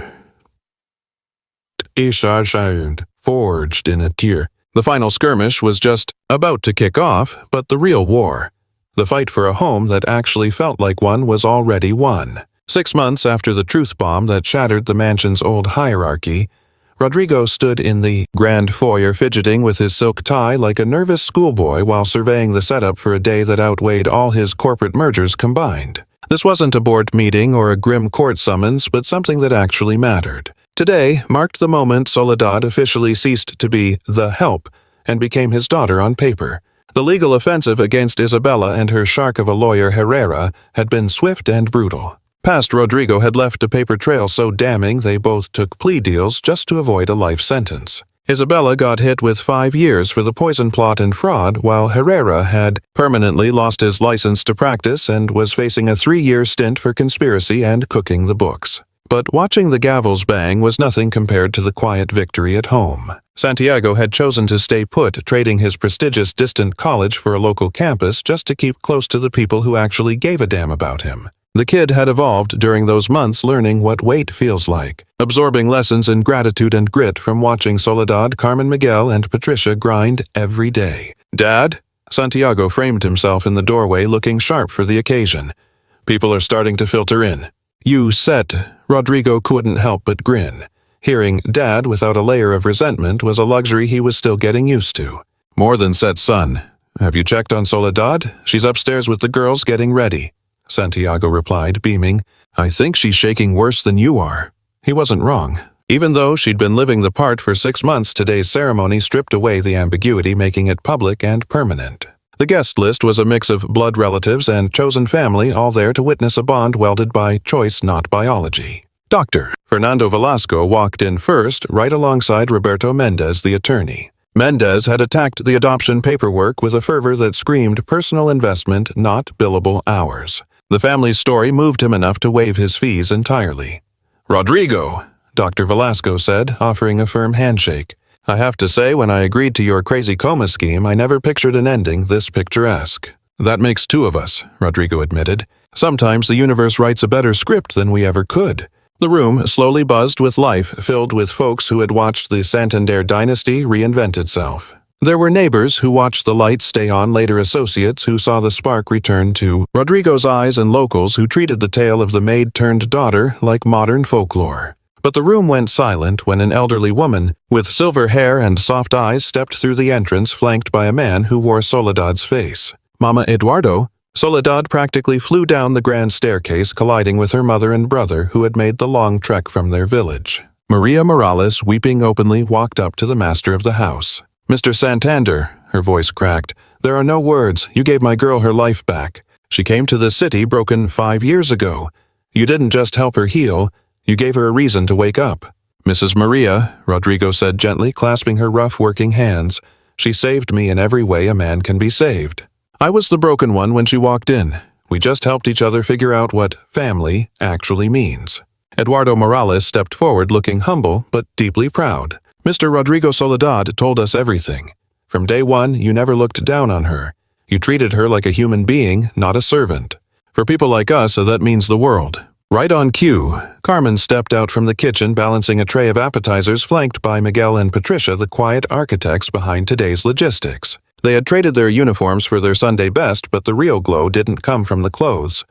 forged in a tear. The final skirmish was just about to kick off, but the real war, the fight for a home that actually felt like one, was already won. 6 months after the truth bomb that shattered the mansion's old hierarchy, Rodrigo stood in the grand foyer fidgeting with his silk tie like a nervous schoolboy while surveying the setup for a day that outweighed all his corporate mergers combined. This wasn't a board meeting or a grim court summons, but something that actually mattered. Today marked the moment Soledad officially ceased to be the help and became his daughter on paper. The legal offensive against Isabella and her shark of a lawyer Herrera had been swift and brutal. Past Rodrigo had left a paper trail so damning they both took plea deals just to avoid a life sentence. Isabella got hit with 5 years for the poison plot and fraud, while Herrera had permanently lost his license to practice and was facing a 3-year stint for conspiracy and cooking the books. But watching the gavels bang was nothing compared to the quiet victory at home. Santiago had chosen to stay put, trading his prestigious distant college for a local campus just to keep close to the people who actually gave a damn about him. The kid had evolved during those months, learning what wait feels like, absorbing lessons in gratitude and grit from watching Soledad, Carmen Miguel, and Patricia grind every day. "Dad?" Santiago framed himself in the doorway, looking sharp for the occasion. "People are starting to filter in." "You set." Rodrigo couldn't help but grin. Hearing "Dad" without a layer of resentment was a luxury he was still getting used to. "More than set, son. Have you checked on Soledad? She's upstairs with the girls getting ready," Santiago replied, beaming. "I think she's shaking worse than you are." He wasn't wrong. Even though she'd been living the part for 6 months, today's ceremony stripped away the ambiguity, making it public and permanent. The guest list was a mix of blood relatives and chosen family, all there to witness a bond welded by choice, not biology. Dr. Fernando Velasco walked in first, right alongside Roberto Mendez, the attorney. Mendez had attacked the adoption paperwork with a fervor that screamed personal investment, not billable hours. The family's story moved him enough to waive his fees entirely. "Rodrigo," Dr. Velasco said, offering a firm handshake. "I have to say, when I agreed to your crazy coma scheme, I never pictured an ending this picturesque." "That makes 2 of us," Rodrigo admitted. "Sometimes the universe writes a better script than we ever could." The room slowly buzzed with life, filled with folks who had watched the Santander dynasty reinvent itself. There were neighbors who watched the lights stay on, later associates who saw the spark return to Rodrigo's eyes, and locals who treated the tale of the maid-turned-daughter like modern folklore. But the room went silent when an elderly woman with silver hair and soft eyes stepped through the entrance, flanked by a man who wore Soledad's face. "Mama Eduardo." Soledad practically flew down the grand staircase, colliding with her mother and brother who had made the long trek from their village. Maria Morales, weeping openly, walked up to the master of the house. "Mr. Santander," her voice cracked, "there are no words. You gave my girl her life back. She came to this city broken 5 years ago. You didn't just help her heal, you gave her a reason to wake up." "Mrs. Maria," Rodrigo said gently, clasping her rough working hands, "she saved me in every way a man can be saved. I was the broken one when she walked in. We just helped each other figure out what family actually means." Eduardo Morales stepped forward, looking humble but deeply proud. "Mr. Rodrigo Soledad told us everything. From day one, you never looked down on her. You treated her like a human being, not a servant. For people like us, that means the world." Right on cue, Carmen stepped out from the kitchen, balancing a tray of appetizers, flanked by Miguel and Patricia, the quiet architects behind today's logistics. They had traded their uniforms for their Sunday best, but the real glow didn't come from the clothes.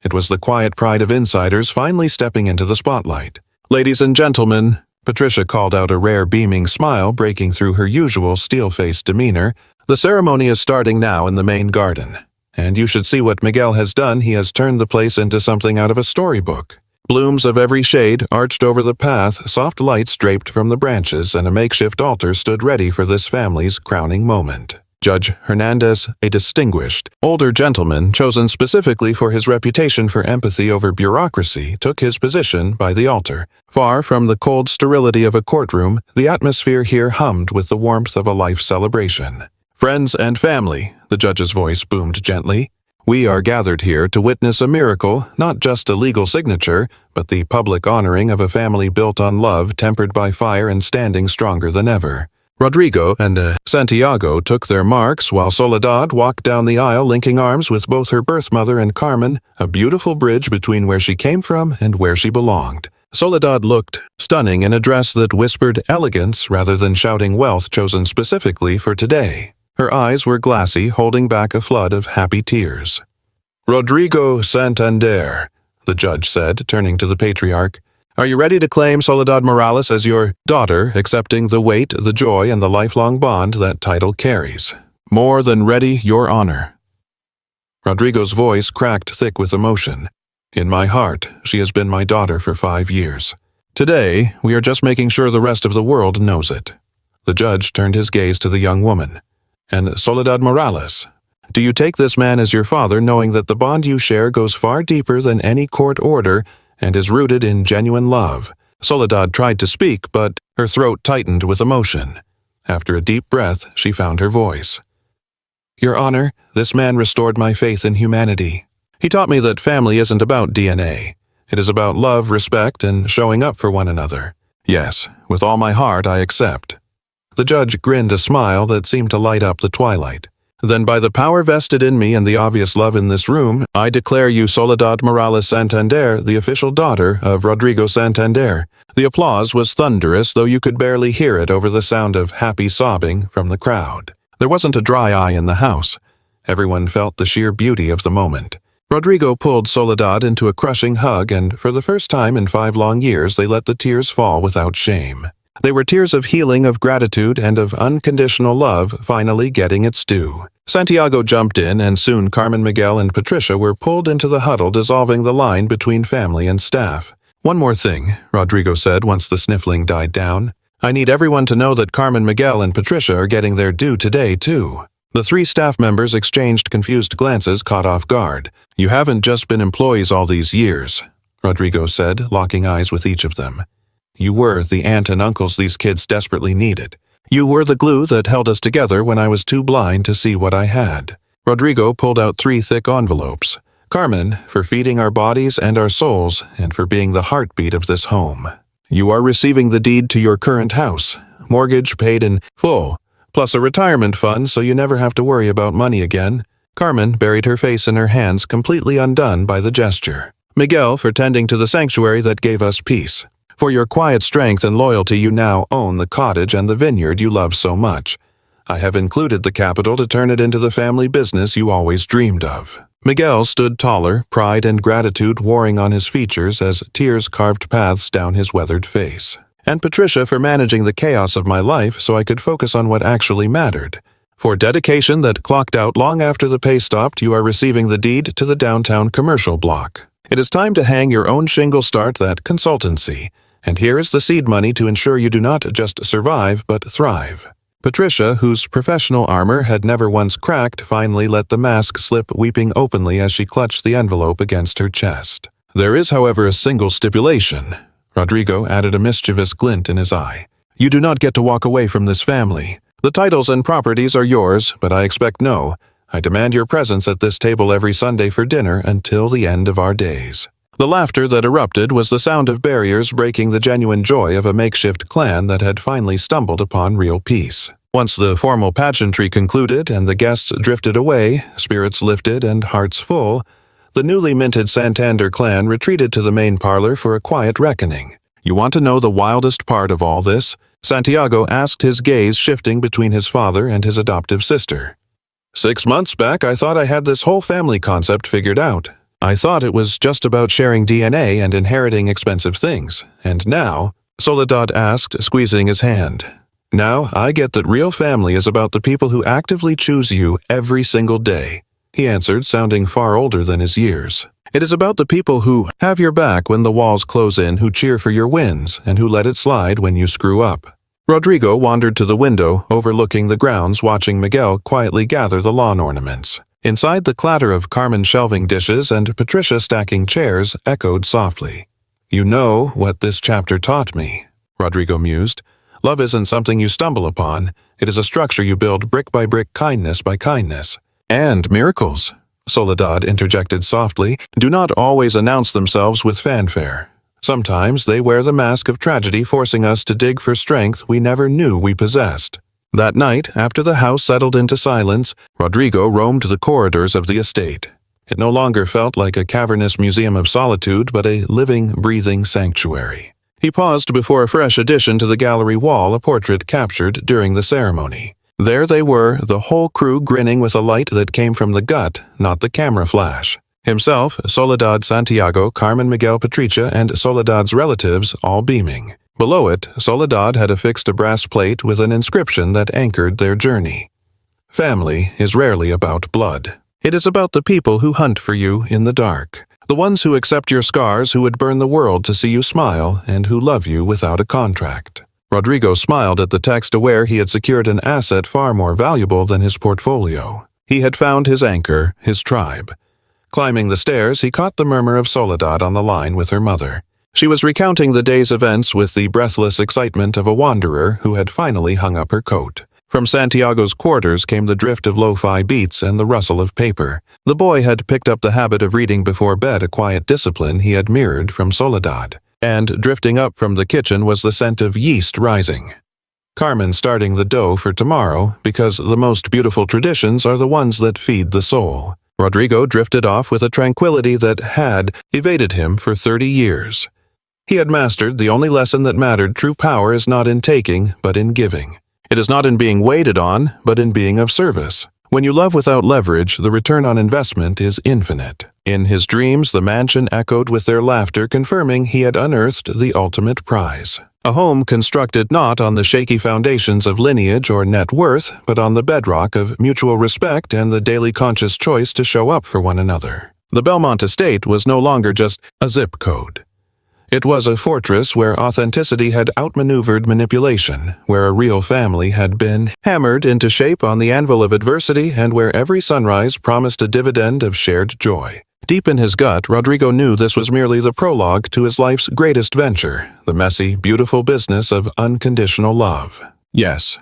It was the quiet pride of insiders finally stepping into the spotlight. "Ladies and gentlemen," Patricia called out, a rare beaming smile breaking through her usual steel-faced demeanor, "the ceremony is starting now in the main garden. And you should see what Miguel has done. He has turned the place into something out of a storybook. Blooms of every shade arched over the path, soft lights draped from the branches, and a makeshift altar stood ready for this family's crowning moment. Judge Hernandez, a distinguished, older gentleman chosen specifically for his reputation for empathy over bureaucracy, took his position by the altar. Far from the cold sterility of a courtroom, the atmosphere here hummed with the warmth of a life celebration. "Friends and family," the judge's voice boomed gently, "we are gathered here to witness a miracle, not just a legal signature, but the public honoring of a family built on love, tempered by fire and standing stronger than ever." Rodrigo and Santiago took their marks while Soledad walked down the aisle, linking arms with both her birth mother and Carmen, a beautiful bridge between where she came from and where she belonged. Soledad looked stunning in a dress that whispered elegance rather than shouting wealth chosen specifically for today. Her eyes were glassy, holding back a flood of happy tears. "Rodrigo Santander," the judge said, turning to the patriarch. "Are you ready to claim Soledad Morales as your daughter, accepting the weight, the joy, and the lifelong bond that title carries?" "More than ready, Your Honor." Rodrigo's voice cracked thick with emotion. "In my heart, she has been my daughter for 5 years. Today, we are just making sure the rest of the world knows it." The judge turned his gaze to the young woman. "And Soledad Morales, do you take this man as your father, knowing that the bond you share goes far deeper than any court order and is rooted in genuine love?" Soledad tried to speak, but her throat tightened with emotion. After a deep breath, she found her voice. "Your Honor, this man restored my faith in humanity. He taught me that family isn't about DNA. It is about love, respect, and showing up for one another. Yes, with all my heart I accept." The judge grinned a smile that seemed to light up the twilight. "Then by the power vested in me and the obvious love in this room, I declare you Soledad Morales Santander, the official daughter of Rodrigo Santander." The applause was thunderous, though you could barely hear it over the sound of happy sobbing from the crowd. There wasn't a dry eye in the house. Everyone felt the sheer beauty of the moment. Rodrigo pulled Soledad into a crushing hug, and for the first time in 5 long years they let the tears fall without shame. They were tears of healing, of gratitude, and of unconditional love finally getting its due. Santiago jumped in, and soon Carmen, Miguel, and Patricia were pulled into the huddle, dissolving the line between family and staff. "One more thing," Rodrigo said once the sniffling died down. "I need everyone to know that Carmen, Miguel, and Patricia are getting their due today, too." The 3 staff members exchanged confused glances, caught off guard. "You haven't just been employees all these years," Rodrigo said, locking eyes with each of them. "You were the aunt and uncles these kids desperately needed. You were the glue that held us together when I was too blind to see what I had." Rodrigo pulled out 3 thick envelopes. "Carmen, for feeding our bodies and our souls, and for being the heartbeat of this home. You are receiving the deed to your current house, mortgage paid in full, plus a retirement fund so you never have to worry about money again." Carmen buried her face in her hands, completely undone by the gesture. "Miguel, for tending to the sanctuary that gave us peace. For your quiet strength and loyalty, you now own the cottage and the vineyard you love so much. I have included the capital to turn it into the family business you always dreamed of." Miguel stood taller, pride and gratitude warring on his features as tears carved paths down his weathered face. "And Patricia for managing the chaos of my life so I could focus on what actually mattered. For dedication that clocked out long after the pay stopped, you are receiving the deed to the downtown commercial block. It is time to hang your own shingle, start that consultancy. And here is the seed money to ensure you do not just survive, but thrive." Patricia, whose professional armor had never once cracked, finally let the mask slip, weeping openly as she clutched the envelope against her chest. "There is, however, a single stipulation." Rodrigo added a mischievous glint in his eye. "You do not get to walk away from this family. The titles and properties are yours, but I expect no. I demand your presence at this table every Sunday for dinner until the end of our days." The laughter that erupted was the sound of barriers breaking the genuine joy of a makeshift clan that had finally stumbled upon real peace. Once the formal pageantry concluded and the guests drifted away, spirits lifted and hearts full, the newly minted Santander clan retreated to the main parlor for a quiet reckoning. "You want to know the wildest part of all this?" Santiago asked, his gaze shifting between his father and his adoptive sister. 6 months back, I thought I had this whole family concept figured out. I thought it was just about sharing DNA and inheriting expensive things. And now, Soledad asked, squeezing his hand. Now I get that real family is about the people who actively choose you every single day, he answered, sounding far older than his years. It is about the people who have your back when the walls close in, who cheer for your wins, and who let it slide when you screw up. Rodrigo wandered to the window, overlooking the grounds, watching Miguel quietly gather the lawn ornaments. Inside, the clatter of Carmen shelving dishes and Patricia stacking chairs echoed softly. You know what this chapter taught me, Rodrigo mused. Love isn't something you stumble upon. It is a structure you build brick by brick, kindness by kindness. And miracles, Soledad interjected softly, do not always announce themselves with fanfare. Sometimes they wear the mask of tragedy, forcing us to dig for strength we never knew we possessed. That night, after the house settled into silence, Rodrigo roamed the corridors of the estate. It no longer felt like a cavernous museum of solitude, but a living, breathing sanctuary. He paused before a fresh addition to the gallery wall, a portrait captured during the ceremony. There they were, the whole crew grinning with a light that came from the gut, not the camera flash. Himself, Soledad Santiago, Carmen Miguel Patricia, and Soledad's relatives all beaming. Below it, Soledad had affixed a brass plate with an inscription that anchored their journey. Family is rarely about blood. It is about the people who hunt for you in the dark. The ones who accept your scars, who would burn the world to see you smile, and who love you without a contract. Rodrigo smiled at the text, aware he had secured an asset far more valuable than his portfolio. He had found his anchor, his tribe. Climbing the stairs, he caught the murmur of Soledad on the line with her mother. She was recounting the day's events with the breathless excitement of a wanderer who had finally hung up her coat. From Santiago's quarters came the drift of lo-fi beats and the rustle of paper. The boy had picked up the habit of reading before bed, a quiet discipline he had mirrored from Soledad. And drifting up from the kitchen was the scent of yeast rising. Carmen starting the dough for tomorrow, because the most beautiful traditions are the ones that feed the soul. Rodrigo drifted off with a tranquility that had evaded him for 30 years. He had mastered the only lesson that mattered. True power is not in taking, but in giving. It is not in being waited on, but in being of service. When you love without leverage, the return on investment is infinite. In his dreams, the mansion echoed with their laughter, confirming he had unearthed the ultimate prize. A home constructed not on the shaky foundations of lineage or net worth, but on the bedrock of mutual respect and the daily conscious choice to show up for one another. The Belmont estate was no longer just a zip code. It was a fortress where authenticity had outmaneuvered manipulation, where a real family had been hammered into shape on the anvil of adversity, and where every sunrise promised a dividend of shared joy. Deep in his gut, Rodrigo knew this was merely the prologue to his life's greatest venture, the messy, beautiful business of unconditional love. Yes,